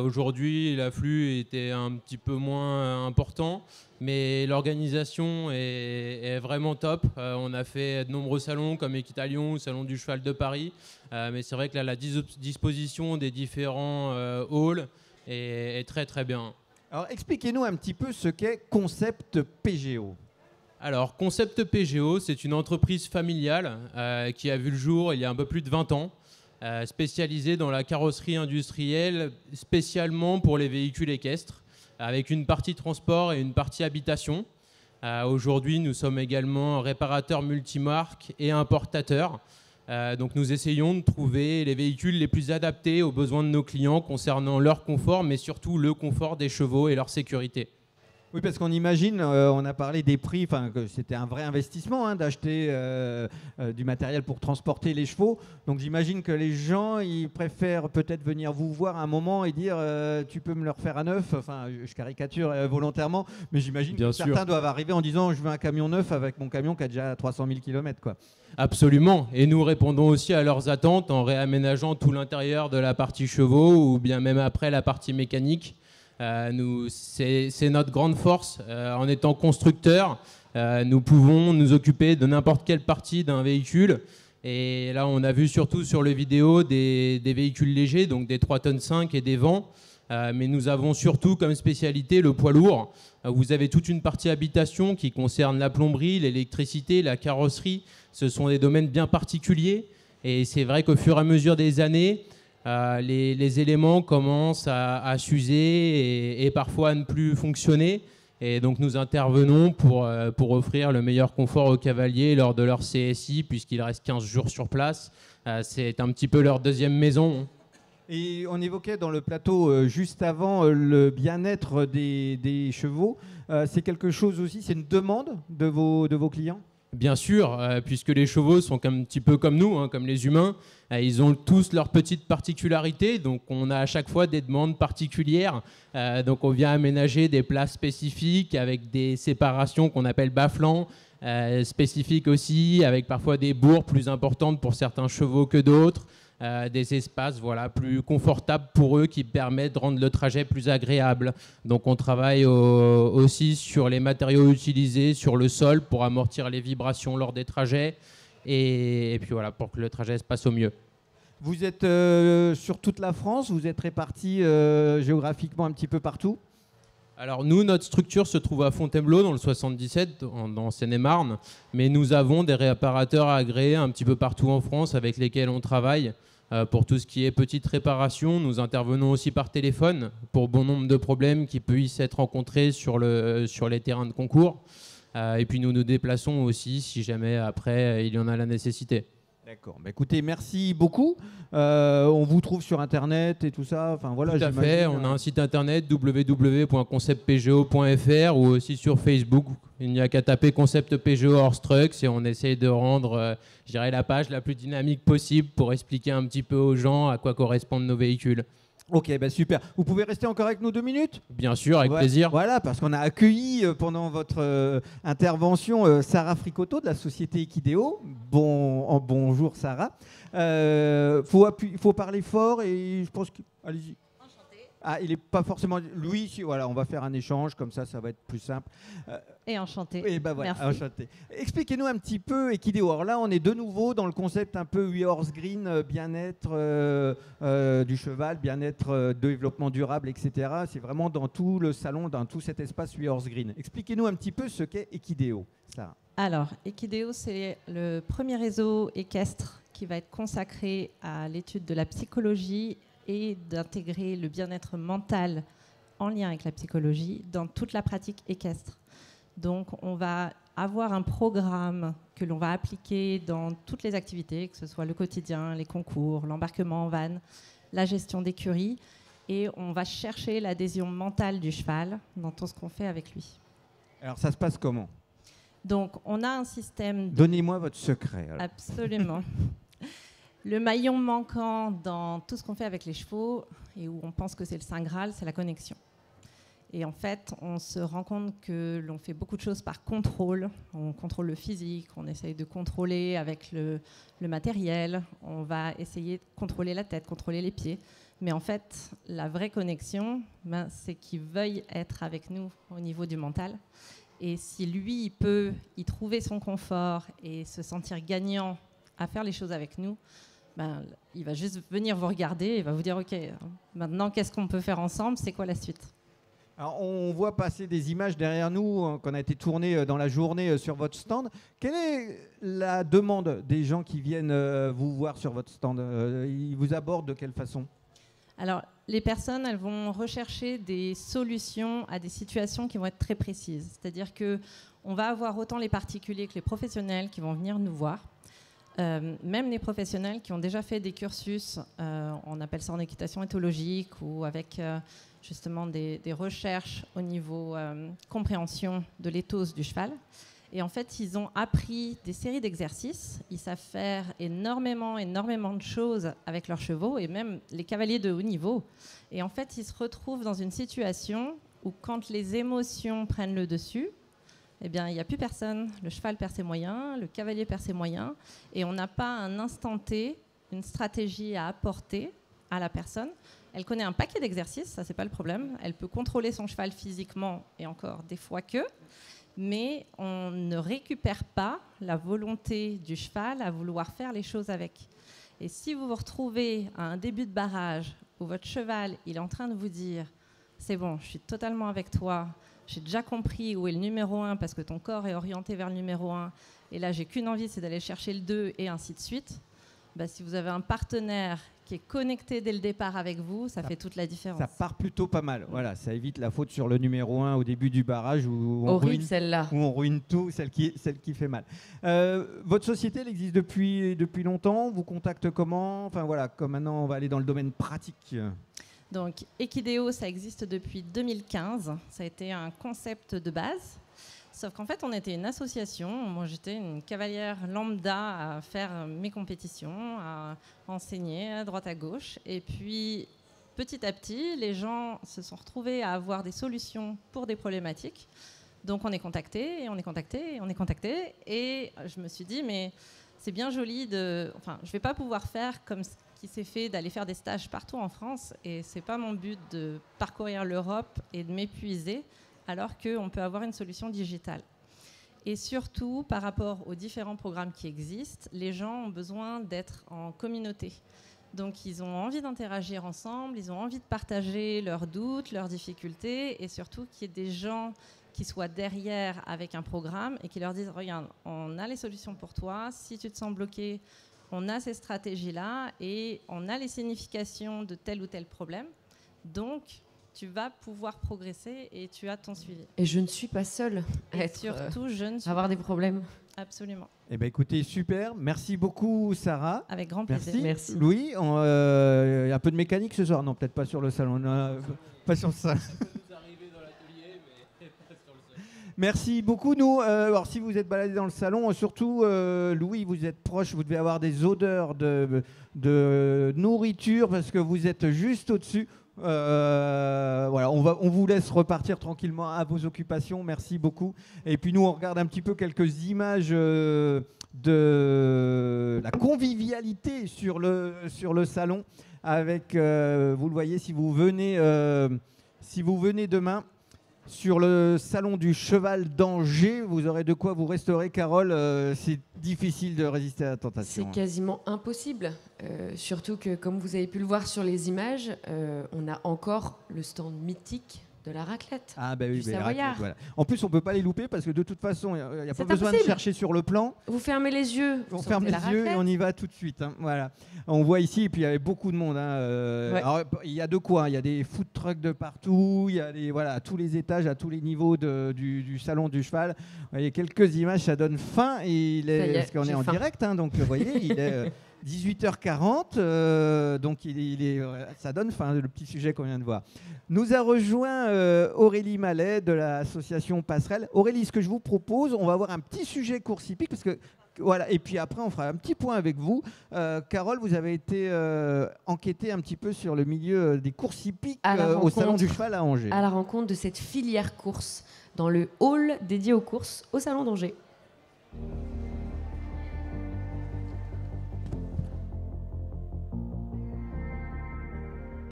Aujourd'hui, l'afflux était un petit peu moins important, mais l'organisation est vraiment top. On a fait de nombreux salons comme Equitalion, le Salon du Cheval de Paris. Mais c'est vrai que là, la disposition des différents halls est très bien. Alors expliquez-nous un petit peu ce qu'est Concept PGO. Alors Concept PGO, c'est une entreprise familiale qui a vu le jour il y a un peu plus de 20 ans, spécialisée dans la carrosserie industrielle, spécialement pour les véhicules équestres, avec une partie transport et une partie habitation. Aujourd'hui, nous sommes également réparateurs multimarques et importateurs. Donc nous essayons de trouver les véhicules les plus adaptés aux besoins de nos clients concernant leur confort, mais surtout le confort des chevaux et leur sécurité. Oui, parce qu'on imagine, on a parlé des prix, que c'était un vrai investissement d'acheter du matériel pour transporter les chevaux. Donc j'imagine que les gens, ils préfèrent peut-être venir vous voir à un moment et dire tu peux me le refaire à neuf. Enfin, je caricature volontairement, mais j'imagine que certains doivent arriver en disant je veux un camion neuf avec mon camion qui a déjà 300 000 km, quoi. Absolument. Et nous répondons aussi à leurs attentes en réaménageant tout l'intérieur de la partie chevaux ou bien même après la partie mécanique. C'est notre grande force. En étant constructeur, nous pouvons nous occuper de n'importe quelle partie d'un véhicule. Et là, on a vu surtout sur les vidéos des véhicules légers, donc des 3,5 tonnes et des vents. mais nous avons surtout comme spécialité le poids lourd. Vous avez toute une partie habitation qui concerne la plomberie, l'électricité, la carrosserie. Ce sont des domaines bien particuliers et c'est vrai qu'au fur et à mesure des années, les éléments commencent à s'user et parfois à ne plus fonctionner. Et donc nous intervenons pour offrir le meilleur confort aux cavaliers lors de leur CSI, puisqu'ils restent 15 jours sur place. C'est un petit peu leur deuxième maison. Et on évoquait dans le plateau juste avant le bien-être des chevaux. C'est quelque chose aussi, c'est une demande de vos clients ? Bien sûr, puisque les chevaux sont un petit peu comme nous, comme les humains. Ils ont tous leurs petites particularités, donc on a à chaque fois des demandes particulières. Donc on vient aménager des places spécifiques avec des séparations qu'on appelle bas-flancs, spécifiques aussi, avec parfois des bourres plus importantes pour certains chevaux que d'autres. Des espaces plus confortables pour eux qui permettent de rendre le trajet plus agréable. Donc on travaille aussi sur les matériaux utilisés sur le sol pour amortir les vibrations lors des trajets et puis voilà, pour que le trajet se passe au mieux. Vous êtes sur toute la France, vous êtes répartis géographiquement un petit peu partout ? Alors nous, notre structure se trouve à Fontainebleau dans le 77, en Seine-et-Marne, mais nous avons des réparateurs agréés un petit peu partout en France avec lesquels on travaille. Pour tout ce qui est petite réparation, nous intervenons aussi par téléphone pour bon nombre de problèmes qui puissent être rencontrés sur les terrains de concours. Et puis nous nous déplaçons aussi si jamais après il y en a la nécessité. D'accord. Bah écoutez, merci beaucoup. On vous trouve sur Internet et tout ça. Enfin, voilà, tout à fait. On a un site internet www.conceptpgo.fr ou aussi sur Facebook. Il n'y a qu'à taper Concept PGO Horse Trucks et on essaye de rendre la page la plus dynamique possible pour expliquer un petit peu aux gens à quoi correspondent nos véhicules. Ok, bah super. Vous pouvez rester encore avec nous 2 minutes ? Bien sûr, avec plaisir. Voilà, parce qu'on a accueilli pendant votre intervention Sarah Fricotto de la société Equideo. Bonjour Sarah. Faut parler fort et je pense que... Allez-y. Ah, il n'est pas forcément... Louis, voilà, on va faire un échange, comme ça va être plus simple. Et enchanté. Et bah voilà, merci. Enchanté. Expliquez-nous un petit peu Equideo. Alors là, on est de nouveau dans le concept un peu We Horse Green, bien-être du cheval, bien-être, développement durable, etc. C'est vraiment dans tout le salon, dans tout cet espace We Horse Green. Expliquez-nous un petit peu ce qu'est Equideo, Sarah. Alors, Equideo, c'est le premier réseau équestre qui va être consacré à l'étude de la psychologie et d'intégrer le bien-être mental en lien avec la psychologie dans toute la pratique équestre. Donc, on va avoir un programme que l'on va appliquer dans toutes les activités, que ce soit le quotidien, les concours, l'embarquement en van, la gestion d'écurie, et on va chercher l'adhésion mentale du cheval dans tout ce qu'on fait avec lui. Alors, ça se passe comment ? Donc, on a un système... Donnez-moi votre secret. Alors. Absolument. Le maillon manquant dans tout ce qu'on fait avec les chevaux, et où on pense que c'est le Saint Graal, c'est la connexion. Et en fait, on se rend compte que l'on fait beaucoup de choses par contrôle. On contrôle le physique, on essaye de contrôler avec le matériel, on va essayer de contrôler la tête, contrôler les pieds. Mais en fait, la vraie connexion, c'est qu'il veuille être avec nous au niveau du mental. Et si lui, il peut y trouver son confort et se sentir gagnant à faire les choses avec nous, il va juste venir vous regarder et va vous dire « Ok, maintenant, qu'est-ce qu'on peut faire ensemble ? C'est quoi la suite ?» Alors, on voit passer des images derrière nous qu'on a été tournées dans la journée sur votre stand. Quelle est la demande des gens qui viennent vous voir sur votre stand ? Ils vous abordent de quelle façon ? Alors, les personnes, elles vont rechercher des solutions à des situations qui vont être très précises. C'est-à-dire qu'on va avoir autant les particuliers que les professionnels qui vont venir nous voir. Même les professionnels qui ont déjà fait des cursus, on appelle ça en équitation éthologique ou avec justement des recherches au niveau compréhension de l'éthos du cheval. Et en fait, ils ont appris des séries d'exercices. Ils savent faire énormément de choses avec leurs chevaux et même les cavaliers de haut niveau. Et en fait, ils se retrouvent dans une situation où quand les émotions prennent le dessus, eh bien, il n'y a plus personne. Le cheval perd ses moyens, le cavalier perd ses moyens, et on n'a pas à un instant T une stratégie à apporter à la personne. Elle connaît un paquet d'exercices, ça c'est pas le problème. Elle peut contrôler son cheval physiquement, et encore des fois que, mais on ne récupère pas la volonté du cheval à vouloir faire les choses avec. Et si vous vous retrouvez à un début de barrage où votre cheval il est en train de vous dire c'est bon, je suis totalement avec toi, j'ai déjà compris où est le numéro 1 parce que ton corps est orienté vers le numéro 1 et là j'ai qu'une envie, c'est d'aller chercher le 2 et ainsi de suite. Bah, si vous avez un partenaire qui est connecté dès le départ avec vous, ça fait toute la différence. Ça part plutôt pas mal. Voilà, ça évite la faute sur le numéro 1 au début du barrage où on ruine tout, celle qui fait mal. Votre société, elle existe depuis longtemps. Vous contactez comment? Enfin voilà, comme maintenant on va aller dans le domaine pratique. Donc Equideo, ça existe depuis 2015. Ça a été un concept de base. Sauf qu'en fait, on était une association. Moi, j'étais une cavalière lambda à faire mes compétitions, à enseigner à droite à gauche. Et puis, petit à petit, les gens se sont retrouvés à avoir des solutions pour des problématiques. Donc, on est contacté, et on est contacté, et on est contacté. Et je me suis dit, mais c'est bien joli de... Enfin, je ne vais pas pouvoir faire comme ce qui s'est fait, d'aller faire des stages partout en France. Et ce n'est pas mon but de parcourir l'Europe et de m'épuiser, alors qu'on peut avoir une solution digitale. Et surtout, par rapport aux différents programmes qui existent, les gens ont besoin d'être en communauté. Donc, ils ont envie d'interagir ensemble, ils ont envie de partager leurs doutes, leurs difficultés, et surtout qu'il y ait des gens qui soient derrière avec un programme et qui leur disent « Regarde, on a les solutions pour toi, si tu te sens bloqué, on a ces stratégies-là, et on a les significations de tel ou tel problème. Donc, tu vas pouvoir progresser et tu as ton suivi. » Et je ne suis pas seule à avoir des problèmes. Absolument. Eh ben, écoutez, super. Merci beaucoup, Sarah. Avec grand plaisir. Merci. Louis, y a un peu de mécanique ce soir? Non, peut-être pas sur le salon. Pas sur ça. Merci beaucoup. Nous, alors si vous êtes baladé dans le salon, surtout Louis, vous êtes proche, vous devez avoir des odeurs de nourriture parce que vous êtes juste au-dessus. Voilà, on vous laisse repartir tranquillement à vos occupations. Merci beaucoup. Et puis nous, on regarde un petit peu quelques images de la convivialité sur le salon. Avec, vous le voyez, si vous venez demain sur le salon du cheval d'Angers, vous aurez de quoi vous restaurer. Carole, c'est difficile de résister à la tentation. C'est quasiment impossible. Surtout que, comme vous avez pu le voir sur les images, on a encore le stand mythique de la raclette. Ah bah oui, du Savoyard. Voilà. En plus, on ne peut pas les louper parce que de toute façon, il n'y a pas besoin de chercher sur le plan. Vous fermez les yeux. On ferme les yeux et on y va tout de suite. Hein. Voilà. On voit ici, et puis il y avait beaucoup de monde. Hein. Ouais. Alors, il y a de quoi. Il y a des food trucks de partout. Il y a à tous les étages, à tous les niveaux du salon du cheval. Vous voyez, quelques images, ça donne faim. Parce qu'on est en direct, hein, donc vous voyez, il est 18h40. Donc ça donne faim, le petit sujet qu'on vient de voir. Nous a rejoint Aurélie Mallet de l'association Passerelle. Aurélie, ce que je vous propose, on va avoir un petit sujet course hippique parce que voilà, et puis après on fera un petit point avec vous. Carole, vous avez été enquêtée un petit peu sur le milieu des courses hippiques au Salon du Cheval à Angers. À la rencontre de cette filière course dans le hall dédié aux courses au Salon d'Angers.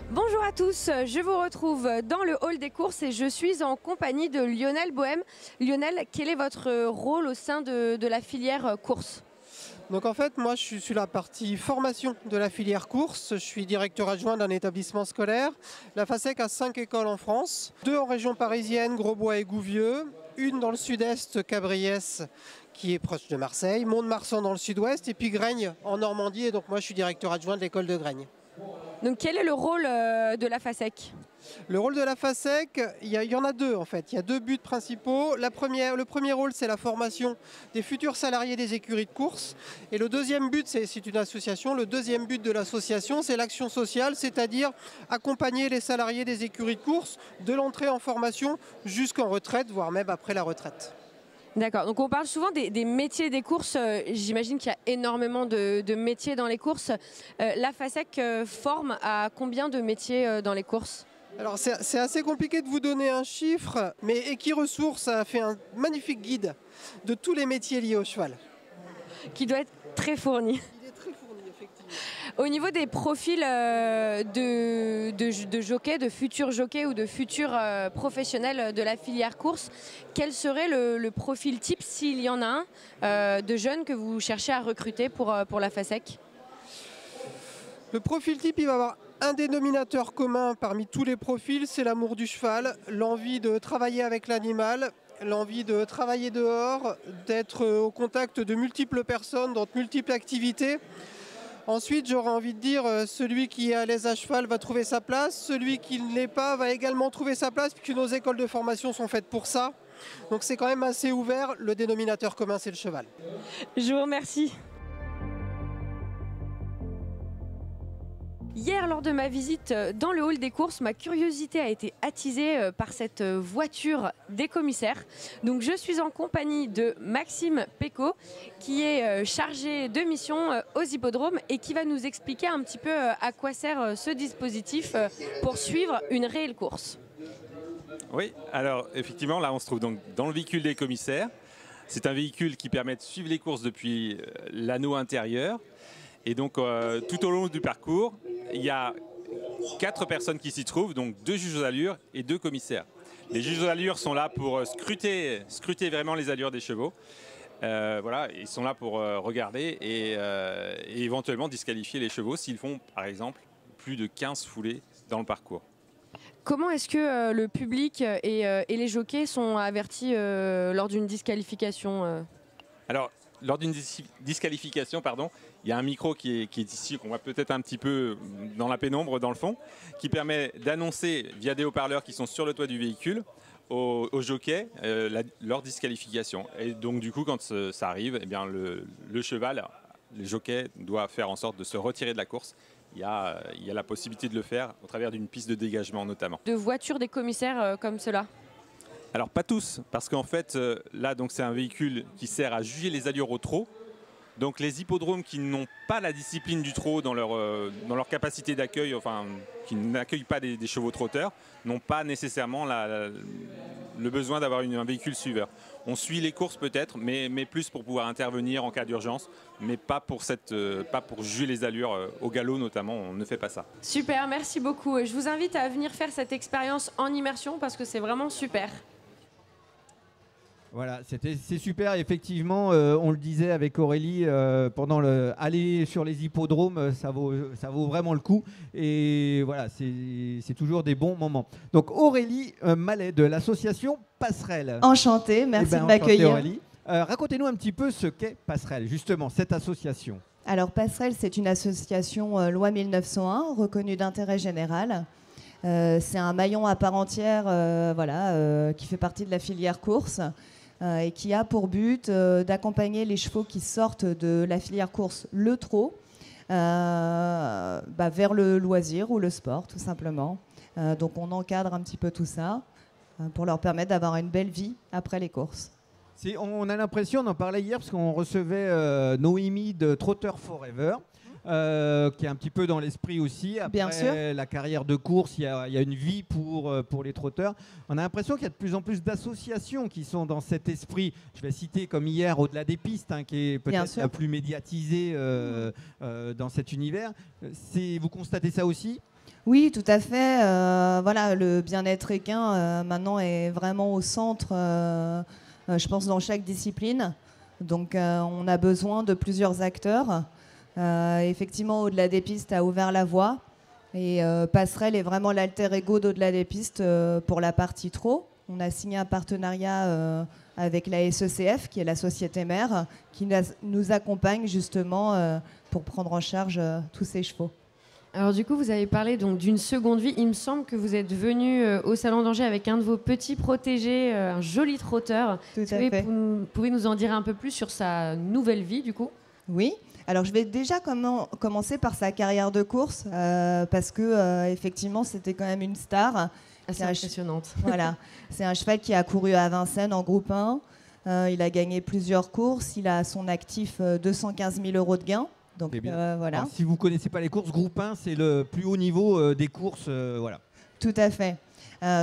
Bonjour à tous, je vous retrouve dans le hall des courses et je suis en compagnie de Lionel Bohème. Lionel, quel est votre rôle au sein de la filière course ? Donc en fait, moi je suis sur la partie formation de la filière course. Je suis directeur adjoint d'un établissement scolaire. La FASEC a 5 écoles en France, 2 en région parisienne, Grosbois et Gouvieux, une dans le sud-est, Cabriès, qui est proche de Marseille, Mont-de-Marsan dans le sud-ouest, et puis Graigne en Normandie. Et donc moi je suis directeur adjoint de l'école de Graigne. Donc quel est le rôle de la FASEC ? Le rôle de la FASEC, il y en a 2 en fait. Il y a 2 buts principaux. Le premier rôle, c'est la formation des futurs salariés des écuries de course. Et le deuxième but, c'est une association. Le deuxième but de l'association, c'est l'action sociale, c'est-à-dire accompagner les salariés des écuries de course de l'entrée en formation jusqu'en retraite, voire même après la retraite. D'accord, donc on parle souvent des métiers des courses. J'imagine qu'il y a énormément de métiers dans les courses. La FASEC forme à combien de métiers dans les courses ? Alors c'est assez compliqué de vous donner un chiffre, mais Equiresources a fait un magnifique guide de tous les métiers liés au cheval. Qui doit être très fourni. Il est très fourni, effectivement. Au niveau des profils de jockeys, de futurs jockeys ou de futurs professionnels de la filière course, quel serait le profil type, s'il y en a un, de jeunes que vous cherchez à recruter pour la FASEC ? Le profil type, il va avoir un dénominateur commun parmi tous les profils, c'est l'amour du cheval, l'envie de travailler avec l'animal, l'envie de travailler dehors, d'être au contact de multiples personnes dans de multiples activités. Ensuite, j'aurais envie de dire, celui qui est à l'aise à cheval va trouver sa place, celui qui ne l'est pas va également trouver sa place, puisque nos écoles de formation sont faites pour ça. Donc c'est quand même assez ouvert, le dénominateur commun c'est le cheval. Je vous remercie. Hier, lors de ma visite dans le hall des courses, ma curiosité a été attisée par cette voiture des commissaires. Donc, je suis en compagnie de Maxime Pécaud, qui est chargé de mission aux hippodromes et qui va nous expliquer un petit peu à quoi sert ce dispositif pour suivre une réelle course. Oui, alors effectivement, là on se trouve donc dans le véhicule des commissaires. C'est un véhicule qui permet de suivre les courses depuis l'anneau intérieur. Et donc tout au long du parcours, il y a 4 personnes qui s'y trouvent, donc 2 juges aux allures et 2 commissaires. Les juges aux allures sont là pour scruter vraiment les allures des chevaux. Voilà, ils sont là pour regarder et éventuellement disqualifier les chevaux s'ils font par exemple plus de 15 foulées dans le parcours. Comment est-ce que le public et les jockeys sont avertis lors d'une disqualification Alors, lors d'une disqualification, il y a un micro qui est ici, qu'on voit peut-être un petit peu dans la pénombre, dans le fond, qui permet d'annoncer via des haut-parleurs qui sont sur le toit du véhicule aux jockeys leur disqualification. Et donc, du coup, quand ça arrive, eh bien, le cheval, le jockey doit faire en sorte de se retirer de la course. Il y a la possibilité de le faire au travers d'une piste de dégagement notamment. De voitures des commissaires comme cela? Alors pas tous, parce qu'en fait là donc c'est un véhicule qui sert à juger les allures au trot. Donc les hippodromes qui n'ont pas la discipline du trot dans leur capacité d'accueil, enfin qui n'accueillent pas des chevaux trotteurs, n'ont pas nécessairement le besoin d'avoir un véhicule suiveur. On suit les courses peut-être, mais plus pour pouvoir intervenir en cas d'urgence, mais pas pour juger les allures au galop notamment, on ne fait pas ça. Super, merci beaucoup. Je vous invite à venir faire cette expérience en immersion parce que c'est vraiment super. Voilà, c'est super. Effectivement, on le disait avec Aurélie, pendant aller sur les hippodromes, ça vaut vraiment le coup. Et voilà, c'est toujours des bons moments. Donc Aurélie Mallet de l'association Passerelle. Enchantée, merci de m'accueillir. Aurélie. Racontez-nous un petit peu ce qu'est Passerelle, justement, cette association. Alors Passerelle, c'est une association loi 1901, reconnue d'intérêt général. C'est un maillon à part entière qui fait partie de la filière course. Et qui a pour but d'accompagner les chevaux qui sortent de la filière course, le trot, vers le loisir ou le sport, tout simplement. Donc on encadre un petit peu tout ça pour leur permettre d'avoir une belle vie après les courses. On a l'impression, on en parlait hier, parce qu'on recevait Noémie de Trotter Forever, qui est un petit peu dans l'esprit aussi. Après la carrière de course, il y a une vie pour les trotteurs. On a l'impression qu'il y a de plus en plus d'associations qui sont dans cet esprit. Je vais citer comme hier Au-delà des pistes, qui est peut-être la plus médiatisée dans cet univers. Vous constatez ça aussi ? Oui, tout à fait. Le bien-être équin maintenant est vraiment au centre, je pense, dans chaque discipline. Donc on a besoin de plusieurs acteurs. Effectivement, Au-delà des pistes a ouvert la voie et Passerelle est vraiment l'alter ego d'Au-delà des pistes pour la partie trot. On a signé un partenariat avec la SECF, qui est la société mère, qui nous accompagne justement pour prendre en charge tous ces chevaux. Alors du coup, vous avez parlé donc d'une seconde vie. Il me semble que vous êtes venu au Salon d'Angers avec un de vos petits protégés, un joli trotteur. Tout à fait. Vous pouvez nous en dire un peu plus sur sa nouvelle vie du coup ? Oui. Alors je vais déjà commencer par sa carrière de course parce que effectivement c'était quand même une star. Assez impressionnante. Voilà, c'est un cheval qui a couru à Vincennes en groupe 1. Il a gagné plusieurs courses. Il a à son actif 215 000 € de gains. Donc voilà. Alors, si vous ne connaissez pas les courses, groupe 1 c'est le plus haut niveau des courses. Voilà. Tout à fait.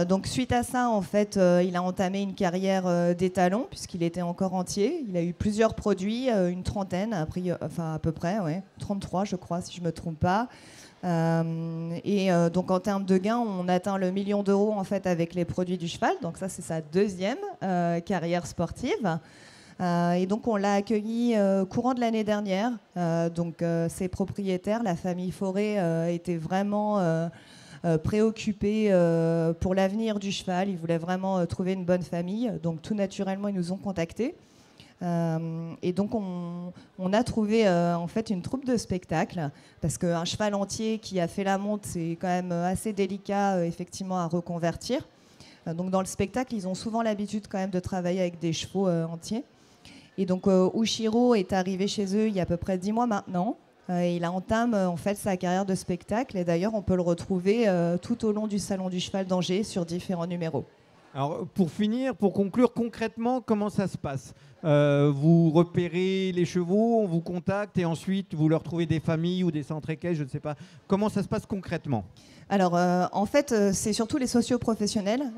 Donc suite à ça, en fait, il a entamé une carrière d'étalon puisqu'il était encore entier. Il a eu plusieurs produits, une trentaine, à peu près, 33 je crois si je ne me trompe pas. Donc en termes de gains, on atteint le 1 million d'euros en fait avec les produits du cheval. Donc ça c'est sa deuxième carrière sportive. Et donc on l'a accueilli courant de l'année dernière. Donc ses propriétaires, la famille Forêt, étaient vraiment préoccupés pour l'avenir du cheval. Ils voulaient vraiment trouver une bonne famille. Donc tout naturellement, ils nous ont contactés. Et donc on a trouvé en fait une troupe de spectacle, parce qu'un cheval entier qui a fait la monte, c'est quand même assez délicat effectivement à reconvertir. Donc dans le spectacle, ils ont souvent l'habitude quand même de travailler avec des chevaux entiers. Et donc Ushiro est arrivé chez eux il y a à peu près 10 mois maintenant. Il entame en fait sa carrière de spectacle, et d'ailleurs on peut le retrouver tout au long du Salon du Cheval d'Angers sur différents numéros. Alors pour finir, pour conclure concrètement, comment ça se passe? Vous repérez les chevaux, on vous contacte et ensuite vous leur trouvez des familles ou des centres équestres, je ne sais pas. Comment ça se passe concrètement? Alors en fait, c'est surtout les socio-professionnels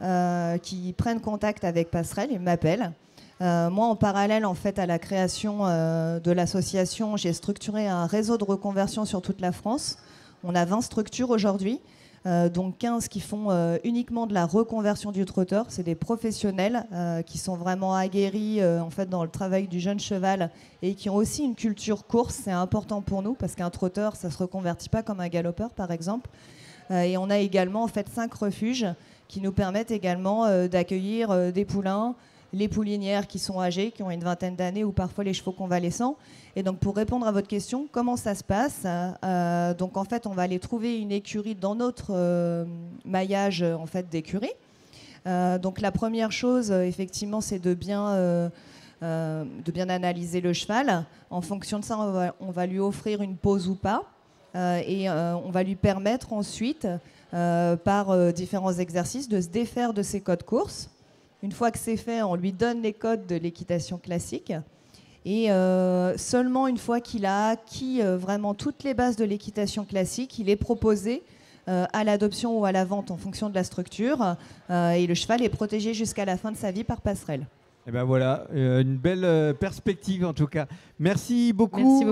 qui prennent contact avec Passerelle et m'appellent. Moi, en parallèle en fait, à la création de l'association, j'ai structuré un réseau de reconversion sur toute la France. On a 20 structures aujourd'hui. Donc 15 qui font uniquement de la reconversion du trotteur. C'est des professionnels qui sont vraiment aguerris en fait, dans le travail du jeune cheval et qui ont aussi une culture course. C'est important pour nous parce qu'un trotteur, ça ne se reconvertit pas comme un galopeur, par exemple. Et on a également en fait, 5 refuges qui nous permettent également d'accueillir des poulains, les poulinières qui sont âgées, qui ont une vingtaine d'années, ou parfois les chevaux convalescents. Et donc pour répondre à votre question, comment ça se passe? Donc en fait, on va aller trouver une écurie dans notre maillage en fait, d'écuries. Donc la première chose, effectivement, c'est de bien analyser le cheval. En fonction de ça, on va lui offrir une pause ou pas. Et on va lui permettre ensuite, par différents exercices, de se défaire de ses codes courses. Une fois que c'est fait, on lui donne les codes de l'équitation classique. Et seulement une fois qu'il a acquis vraiment toutes les bases de l'équitation classique, il est proposé à l'adoption ou à la vente en fonction de la structure. Et le cheval est protégé jusqu'à la fin de sa vie par passerelle. Et ben voilà, une belle perspective en tout cas. Merci beaucoup,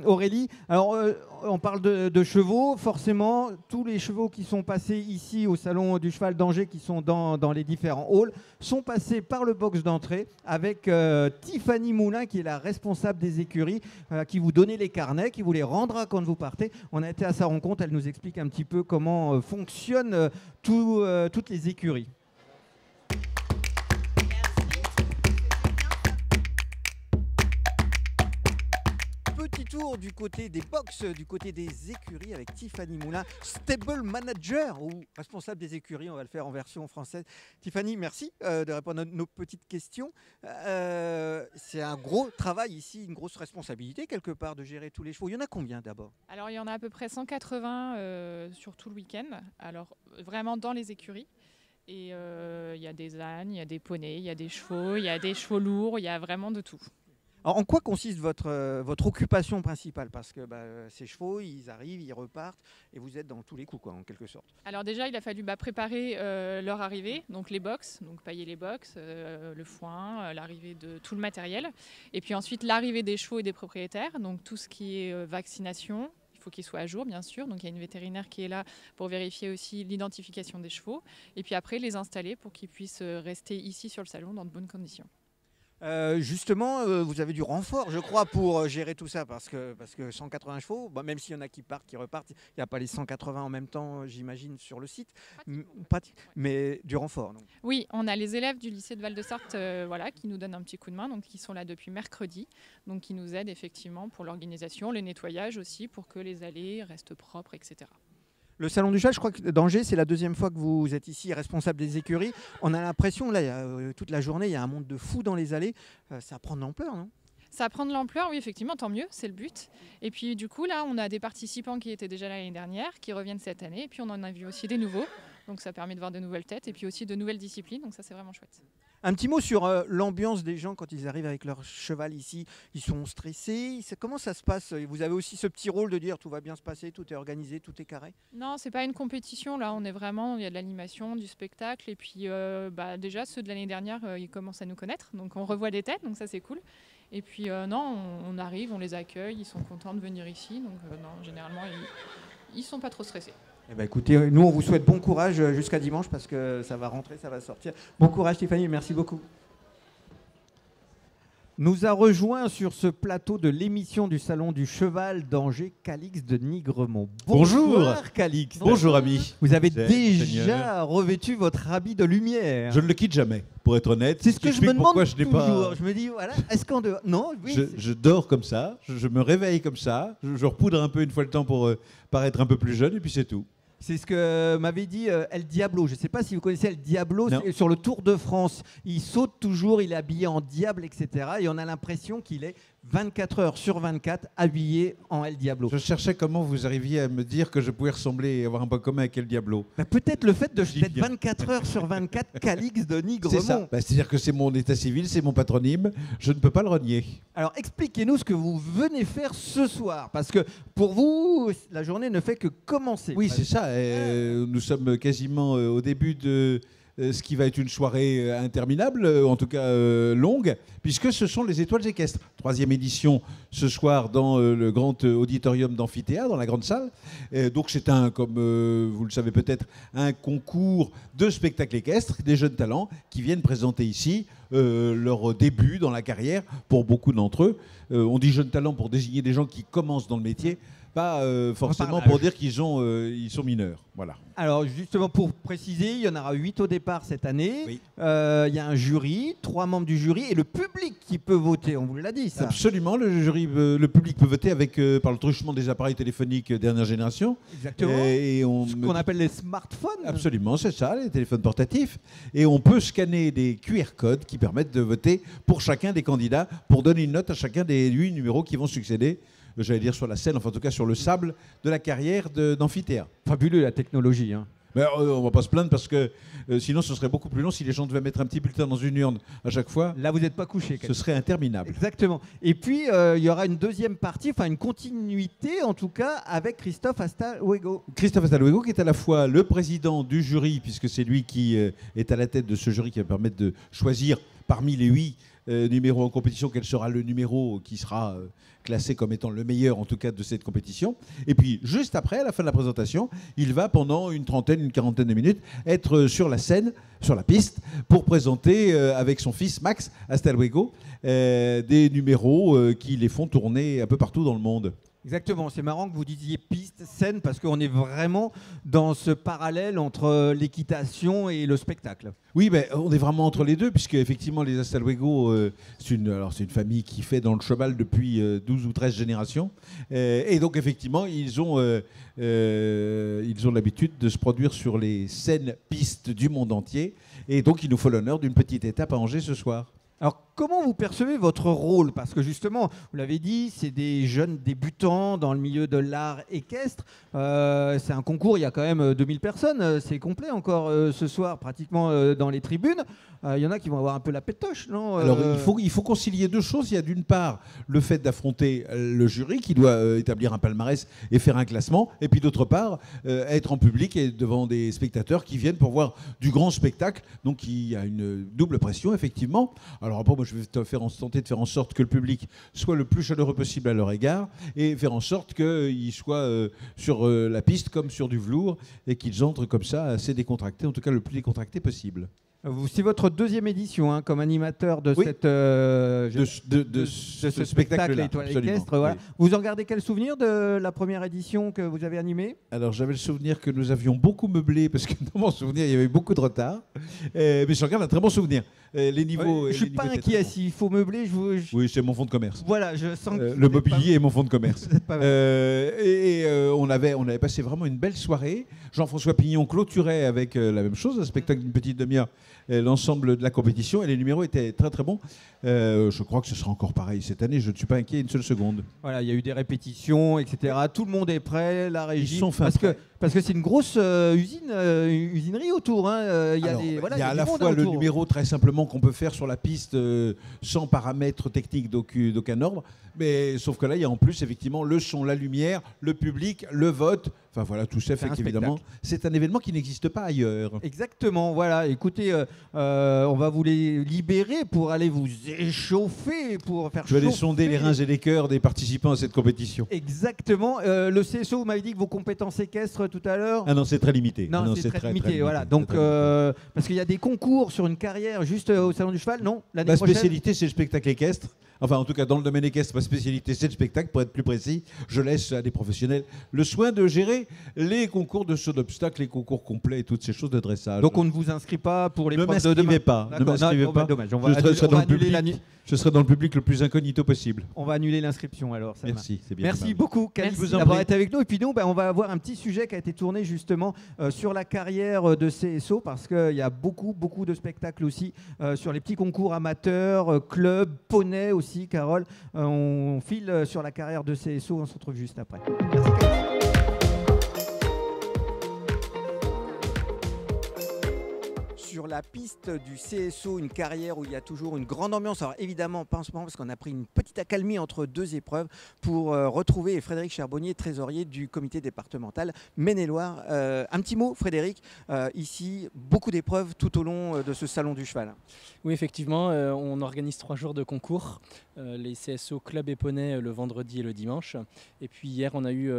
Aurélie. Alors, on parle de chevaux. Forcément, tous les chevaux qui sont passés ici au Salon du Cheval d'Angers, qui sont dans les différents halls, sont passés par le box d'entrée avec Tiffany Moulin, qui est la responsable des écuries, qui vous donnait les carnets, qui vous les rendra quand vous partez. On a été à sa rencontre, elle nous explique un petit peu comment fonctionnent toutes les écuries. Petit tour du côté des box, du côté des écuries avec Tiffany Moulin, stable manager ou responsable des écuries, on va le faire en version française. Tiffany, merci de répondre à nos petites questions. C'est un gros travail ici, une grosse responsabilité quelque part de gérer tous les chevaux. Il y en a combien d'abord? Alors il y en a à peu près 180 sur tout le week-end, alors vraiment dans les écuries. Et il y a des ânes, il y a des poneys, il y a des chevaux lourds, il y a vraiment de tout. Alors, en quoi consiste votre occupation principale? Parce que ces chevaux, ils arrivent, ils repartent, et vous êtes dans tous les coups, quoi, en quelque sorte. Alors déjà, il a fallu préparer leur arrivée, donc les box, donc pailler les box, le foin, l'arrivée de tout le matériel. Et puis ensuite, l'arrivée des chevaux et des propriétaires, donc tout ce qui est vaccination. Il faut qu'ils soient à jour, bien sûr. Donc il y a une vétérinaire qui est là pour vérifier aussi l'identification des chevaux. Et puis après, les installer pour qu'ils puissent rester ici sur le salon dans de bonnes conditions. Justement, vous avez du renfort, je crois, pour gérer tout ça, parce que 180 chevaux, même s'il y en a qui partent, qui repartent, il n'y a pas les 180 en même temps, j'imagine, sur le site, mais du renfort. Donc. Oui, on a les élèves du lycée de Val-de-Sarthe qui nous donnent un petit coup de main, donc qui sont là depuis mercredi, donc qui nous aident effectivement pour l'organisation, le nettoyage aussi, pour que les allées restent propres, etc. Le Salon du Cheval, je crois que d'Angers, c'est la deuxième fois que vous êtes ici, responsable des écuries. On a l'impression, là, toute la journée, il y a un monde de fous dans les allées. Ça prend de l'ampleur, non? Ça prend de l'ampleur, oui, effectivement, tant mieux, c'est le but. Et puis, du coup, là, on a des participants qui étaient déjà là l'année dernière, qui reviennent cette année. Et puis, on en a vu aussi des nouveaux. Donc, ça permet de voir de nouvelles têtes et puis aussi de nouvelles disciplines. Donc, ça, c'est vraiment chouette. Un petit mot sur l'ambiance des gens quand ils arrivent avec leur cheval ici. Ils sont stressés. Comment ça se passe? Vous avez aussi ce petit rôle de dire tout va bien se passer, tout est organisé, tout est carré? Non, c'est pas une compétition. Là, on est vraiment, il y a de l'animation, du spectacle. Et puis, déjà, ceux de l'année dernière, ils commencent à nous connaître. Donc, on revoit des têtes. Donc, ça, c'est cool. Et puis, non, on arrive, on les accueille. Ils sont contents de venir ici. Donc, non, généralement, ils sont pas trop stressés. Eh ben écoutez, nous on vous souhaite bon courage jusqu'à dimanche parce que ça va rentrer, ça va sortir. Bon courage Tiffany, merci beaucoup. Nous a rejoint sur ce plateau de l'émission du Salon du Cheval d'Angers, Calixte de Nigremont. Bonjour. Bonsoir Calixte. Bonjour ami. Vous avez Seigneur. déjà revêtu votre habit de lumière. Je ne le quitte jamais, pour être honnête. C'est ce que je me demande pourquoi je n'ai toujours. pas... Je me dis, voilà, est-ce qu'en dehors... Non, oui, Je dors comme ça, je me réveille comme ça, je repoudre un peu une fois le temps pour paraître un peu plus jeune, et puis c'est tout. c'est ce que m'avait dit El Diablo. Je ne sais pas si vous connaissez El Diablo, Non. c'est sur le Tour de France. Il saute toujours, il est habillé en diable, etc. Et on a l'impression qu'il est 24 heures sur 24 habillé en El Diablo. Je cherchais comment vous arriviez à me dire que je pouvais ressembler et avoir un point commun avec El Diablo. Bah, peut-être le fait d'être 24 heures sur 24 Calixte de Nigremont. C'est ça. Bah, c'est-à-dire que c'est mon état civil, c'est mon patronyme, je ne peux pas le renier. Alors expliquez-nous ce que vous venez faire ce soir, parce que pour vous, la journée ne fait que commencer. Oui, c'est ça. Nous sommes quasiment au début de ce qui va être une soirée interminable, en tout cas longue, puisque ce sont les étoiles équestres. 3e édition ce soir dans le grand auditorium d'Amphithéâtre, dans la grande salle. Donc c'est comme vous le savez peut-être, un concours de spectacles équestres, des jeunes talents qui viennent présenter ici leur début dans la carrière pour beaucoup d'entre eux. On dit jeunes talents pour désigner des gens qui commencent dans le métier, pas forcément pour dire qu'ils ils sont mineurs. Voilà. Alors justement pour préciser, il y en aura 8 au départ cette année. Oui. Il y a un jury, 3 membres du jury et le public qui peut voter, on vous l'a dit ça. Absolument, le public peut voter par le truchement des appareils téléphoniques dernière génération. Exactement. Ce qu'on appelle les smartphones. Absolument, c'est ça, les téléphones portatifs. Et on peut scanner des QR codes qui permettent de voter pour chacun des candidats, pour donner une note à chacun des 8 numéros qui vont succéder, j'allais dire sur la scène, enfin en tout cas sur le sable de la carrière d'Amphithéâtre. Fabuleux la technologie. Hein. Mais on va pas se plaindre parce que sinon ce serait beaucoup plus long si les gens devaient mettre un petit bulletin dans une urne à chaque fois. Là vous n'êtes pas couché. Ce serait interminable. Exactement. Et puis il y aura une deuxième partie, enfin une continuité en tout cas avec Christophe Hasta-Luego. Christophe Hasta-Luego qui est à la fois le président du jury, puisque c'est lui qui est à la tête de ce jury qui va permettre de choisir parmi les 8 numéros en compétition quel sera le numéro qui sera classé comme étant le meilleur en tout cas de cette compétition. Et puis juste après, à la fin de la présentation, il va pendant une quarantaine de minutes être sur la scène, sur la piste, pour présenter avec son fils Max Hasta-Luego des numéros qui les font tourner un peu partout dans le monde. Exactement, c'est marrant que vous disiez piste, scène, parce qu'on est vraiment dans ce parallèle entre l'équitation et le spectacle. Oui, ben, on est vraiment entre les deux, puisque effectivement les Hasta-Luego, c'est une famille qui fait dans le cheval depuis 12 ou 13 générations. Et donc effectivement, ils ont l'habitude de se produire sur les scènes pistes du monde entier. Et donc il nous faut l'honneur d'une petite étape à Angers ce soir. Alors, comment vous percevez votre rôle? Parce que justement, vous l'avez dit, c'est des jeunes débutants dans le milieu de l'art équestre. C'est un concours, il y a quand même 2000 personnes. C'est complet encore ce soir, pratiquement dans les tribunes. Il y en a qui vont avoir un peu la pétoche, non? Alors, il faut concilier deux choses. Il y a d'une part le fait d'affronter le jury qui doit établir un palmarès et faire un classement. Et puis d'autre part, être en public et devant des spectateurs qui viennent pour voir du grand spectacle. Donc, il y a une double pression, effectivement. Alors après, moi, je vais tenter de faire en sorte que le public soit le plus chaleureux possible à leur égard et faire en sorte qu'ils soient sur la piste comme sur du velours et qu'ils entrent comme ça assez décontractés, en tout cas le plus décontracté possible. C'est votre deuxième édition hein, comme animateur de, oui. ce spectacle Étoile équestre. Voilà. Oui. Vous en gardez quel souvenir de la première édition que vous avez animée? Alors j'avais le souvenir que nous avions beaucoup meublé parce que dans mon souvenir il y avait beaucoup de retard. Mais je garde un très bon souvenir. Les niveaux. Je ne suis pas inquiet s'il faut meubler. Oui, c'est mon fonds de commerce. Voilà, je sens que le mobilier est mon fonds de commerce. On avait passé vraiment une belle soirée. Jean-François Pignon clôturait avec la même chose, un spectacle d'une petite demi-heure, l'ensemble de la compétition et les numéros étaient très très bons. Je crois que ce sera encore pareil cette année, je ne suis pas inquiet une seule seconde. Voilà, il y a eu des répétitions, etc. Tout le monde est prêt, la régie. Ils sont parce que c'est une grosse usinerie autour. Hein. Il y a à la fois le numéro très simplement qu'on peut faire sur la piste sans paramètres techniques d'aucun ordre, mais sauf que là il y a en plus effectivement le son, la lumière, le public, le vote. Enfin voilà, tout ça fait qu'évidemment, c'est un événement qui n'existe pas ailleurs. Exactement, voilà. Écoutez, on va vous les libérer pour aller vous échauffer, pour faire Je vais aller sonder les reins et les cœurs des participants à cette compétition. Exactement. Le CSO, vous m'avez dit que vos compétences équestres tout à l'heure... Ah non, c'est très limité. Non, c'est très limité, voilà. Donc, parce qu'il y a des concours sur une carrière juste au Salon du Cheval, non? La spécialité, c'est le spectacle équestre. Enfin, en tout cas, dans le domaine équestre, ma spécialité, c'est le spectacle. Pour être plus précis, je laisse à des professionnels le soin de gérer les concours de saut d'obstacles, les concours complets et toutes ces choses de dressage. Donc on ne vous inscrit pas pour les Ne preuves de demain. m'inscrivez pas. Ne D'accord. m'inscrivez Non, pas. dommage. Je serai dans le public le plus incognito possible. On va annuler l'inscription alors. Selma. Merci, c'est bien Merci aimable. beaucoup, Calice, Merci. d'avoir été avec nous. Et puis nous, on va avoir un petit sujet qui a été tourné justement sur la carrière de CSO, parce qu'il y a beaucoup de spectacles aussi sur les petits concours amateurs, clubs, poney aussi, Carole. On file sur la carrière de CSO, on se retrouve juste après. Merci, Calice. Sur la piste du CSO, une carrière où il y a toujours une grande ambiance. Alors évidemment, pas en ce moment parce qu'on a pris une petite accalmie entre deux épreuves pour retrouver Frédéric Charbonnier, trésorier du comité départemental Maine-et-Loire. Un petit mot, Frédéric. Ici, beaucoup d'épreuves tout au long de ce salon du cheval. Oui, effectivement, on organise 3 jours de concours. Les CSO Club et Poney le vendredi et le dimanche. Et puis hier, on a eu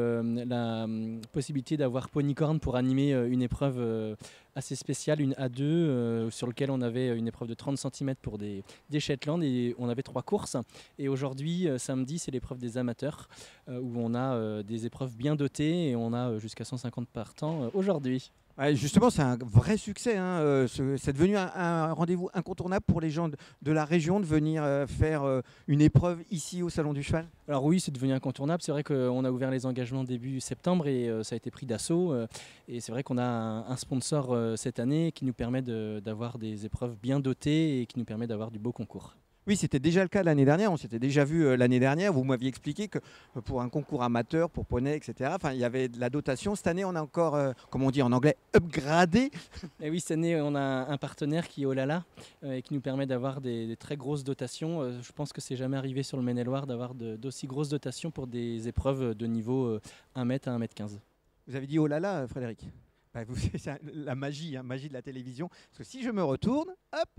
la possibilité d'avoir Ponycorn pour animer une épreuve assez spéciale, une A2, sur laquelle on avait une épreuve de 30 cm pour des Shetland, et on avait 3 courses. Et aujourd'hui, samedi, c'est l'épreuve des amateurs, où on a des épreuves bien dotées, et on a jusqu'à 150 partants aujourd'hui. Ouais, justement, c'est un vrai succès. Hein. C'est devenu un rendez-vous incontournable pour les gens de la région de venir faire une épreuve ici au Salon du Cheval. Alors oui, c'est devenu incontournable. C'est vrai qu'on a ouvert les engagements début septembre et ça a été pris d'assaut. Et c'est vrai qu'on a un sponsor cette année qui nous permet d'avoir des épreuves bien dotées et qui nous permet d'avoir du beau concours. Oui, c'était déjà le cas l'année dernière. On s'était déjà vu l'année dernière. Vous m'aviez expliqué que pour un concours amateur, pour poney, etc., il y avait de la dotation. Cette année, on a encore, comme on dit en anglais, upgradé. Et oui, cette année, on a un partenaire qui est Olala et qui nous permet d'avoir des très grosses dotations. Je pense que c'est jamais arrivé sur le Maine-et-Loire d'avoir d'aussi grosses dotations pour des épreuves de niveau 1 mètre à 1 mètre 15. Vous avez dit Olala, Frédéric. C'est la magie, magie de la télévision. Parce que si je me retourne, hop,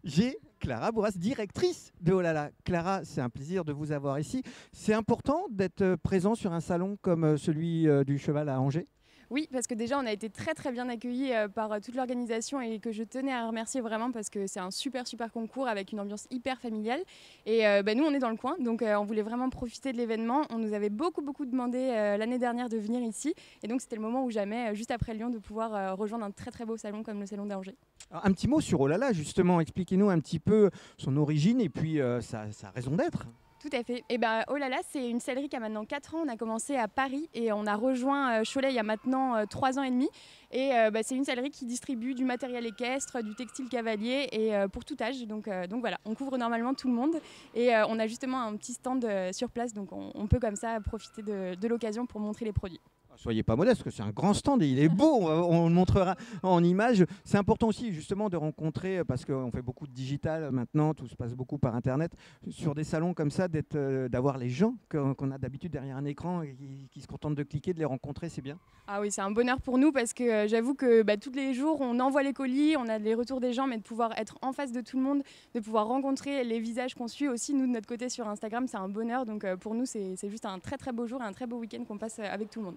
j'ai Clara Bourras, directrice de Olala. Clara, c'est un plaisir de vous avoir ici. C'est important d'être présent sur un salon comme celui du cheval à Angers ? Oui, parce que déjà, on a été très bien accueillis par toute l'organisation et que je tenais à remercier vraiment parce que c'est un super concours avec une ambiance hyper familiale. Et nous, on est dans le coin, donc on voulait vraiment profiter de l'événement. On nous avait beaucoup demandé l'année dernière de venir ici. Et donc, c'était le moment ou jamais, juste après Lyon, de pouvoir rejoindre un très beau salon comme le salon d'Angers. Alors, un petit mot sur Olala, justement. Expliquez-nous un petit peu son origine et puis sa raison d'être. Tout à fait. Et Olala, c'est une sellerie qui a maintenant 4 ans. On a commencé à Paris et on a rejoint Cholet il y a maintenant 3 ans et demi. Et c'est une sellerie qui distribue du matériel équestre, du textile cavalier et pour tout âge. Donc voilà, on couvre normalement tout le monde. Et on a justement un petit stand sur place. Donc on peut comme ça profiter de l'occasion pour montrer les produits. Soyez pas modeste, parce que c'est un grand stand et il est beau, on le montrera en image. C'est important aussi justement de rencontrer, parce qu'on fait beaucoup de digital maintenant, tout se passe beaucoup par Internet, sur des salons comme ça, d'avoir les gens qu'on a d'habitude derrière un écran et qui se contentent de cliquer, de les rencontrer, c'est bien. Ah oui, c'est un bonheur pour nous parce que j'avoue que tous les jours, on envoie les colis, on a les retours des gens, mais de pouvoir être en face de tout le monde, de pouvoir rencontrer les visages qu'on suit aussi, nous de notre côté sur Instagram, c'est un bonheur. Donc pour nous, c'est juste un très beau jour et un très beau week-end qu'on passe avec tout le monde.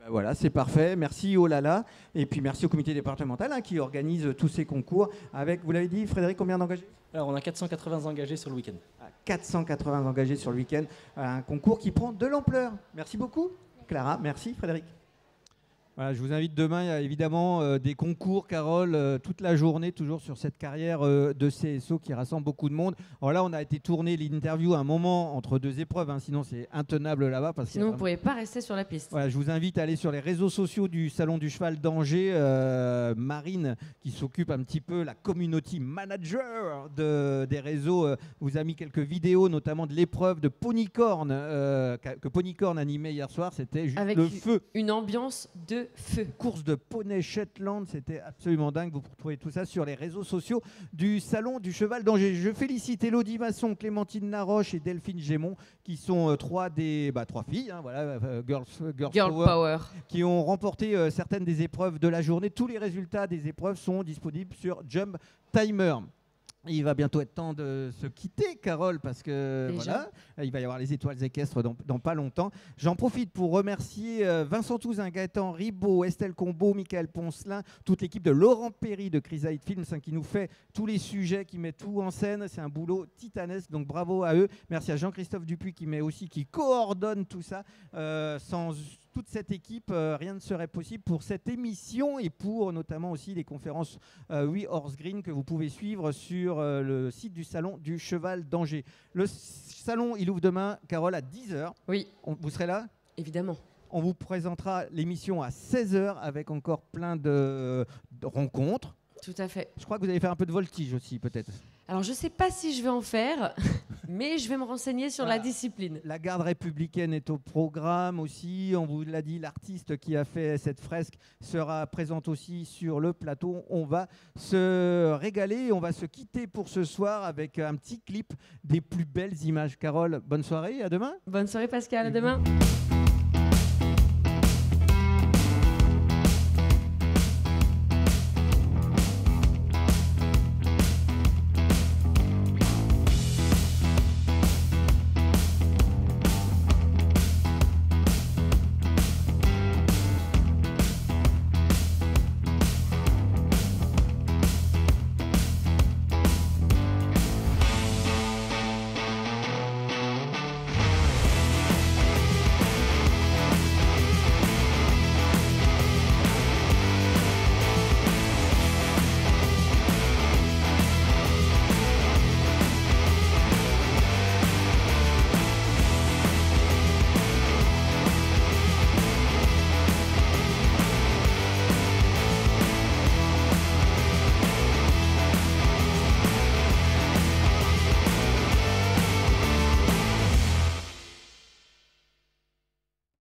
Voilà, c'est parfait. Merci Olala. Et puis merci au comité départemental qui organise tous ces concours. Avec, vous l'avez dit, Frédéric, combien d'engagés ? Alors on a 480 engagés sur le week-end. 480 engagés sur le week-end. Un concours qui prend de l'ampleur. Merci beaucoup, Clara. Merci, Frédéric. Voilà, je vous invite demain, il y a évidemment des concours, Carole, toute la journée, toujours sur cette carrière de CSO qui rassemble beaucoup de monde. Alors là, on a été tourner l'interview à un moment entre deux épreuves, sinon c'est intenable là-bas. Sinon, vous ne pourriez pas rester sur la piste. Voilà, je vous invite à aller sur les réseaux sociaux du Salon du Cheval d'Angers. Marine, qui s'occupe un petit peu, la community manager des réseaux, vous a mis quelques vidéos, notamment de l'épreuve de Ponycorn, que Ponycorn animait hier soir. C'était juste avec le feu. Une ambiance de feu. Course de poney Shetland, c'était absolument dingue. Vous retrouvez tout ça sur les réseaux sociaux du Salon du Cheval d'Angers. Je félicite Élodie Masson, Clémentine Laroche et Delphine Gémon, qui sont trois filles, Girl Power, qui ont remporté certaines des épreuves de la journée. Tous les résultats des épreuves sont disponibles sur Jump Timer. Il va bientôt être temps de se quitter, Carole, parce que Déjà voilà, il va y avoir les étoiles équestres dans pas longtemps. J'en profite pour remercier Vincent Touzin, Gaëtan Ribaud, Estelle Combeau, Michael Poncelin, toute l'équipe de Laurent Perry de Chrysaïd Films qui nous fait tous les sujets, qui met tout en scène. C'est un boulot titanesque, donc bravo à eux. Merci à Jean-Christophe Dupuis qui coordonne tout ça. Sans toute cette équipe, rien ne serait possible pour cette émission et pour notamment aussi les conférences We Horse Green que vous pouvez suivre sur le site du Salon du Cheval d'Angers. Le salon, il ouvre demain, Carole, à 10h. Oui. Vous serez là ? Évidemment. On vous présentera l'émission à 16h avec encore plein de rencontres. Tout à fait. Je crois que vous allez faire un peu de voltige aussi, peut-être. Alors, je ne sais pas si je vais en faire, mais je vais me renseigner sur la discipline. La garde républicaine est au programme aussi. On vous l'a dit, l'artiste qui a fait cette fresque sera présente aussi sur le plateau. On va se régaler. On va se quitter pour ce soir avec un petit clip des plus belles images. Carole, bonne soirée. À demain. Bonne soirée, Pascal. À demain.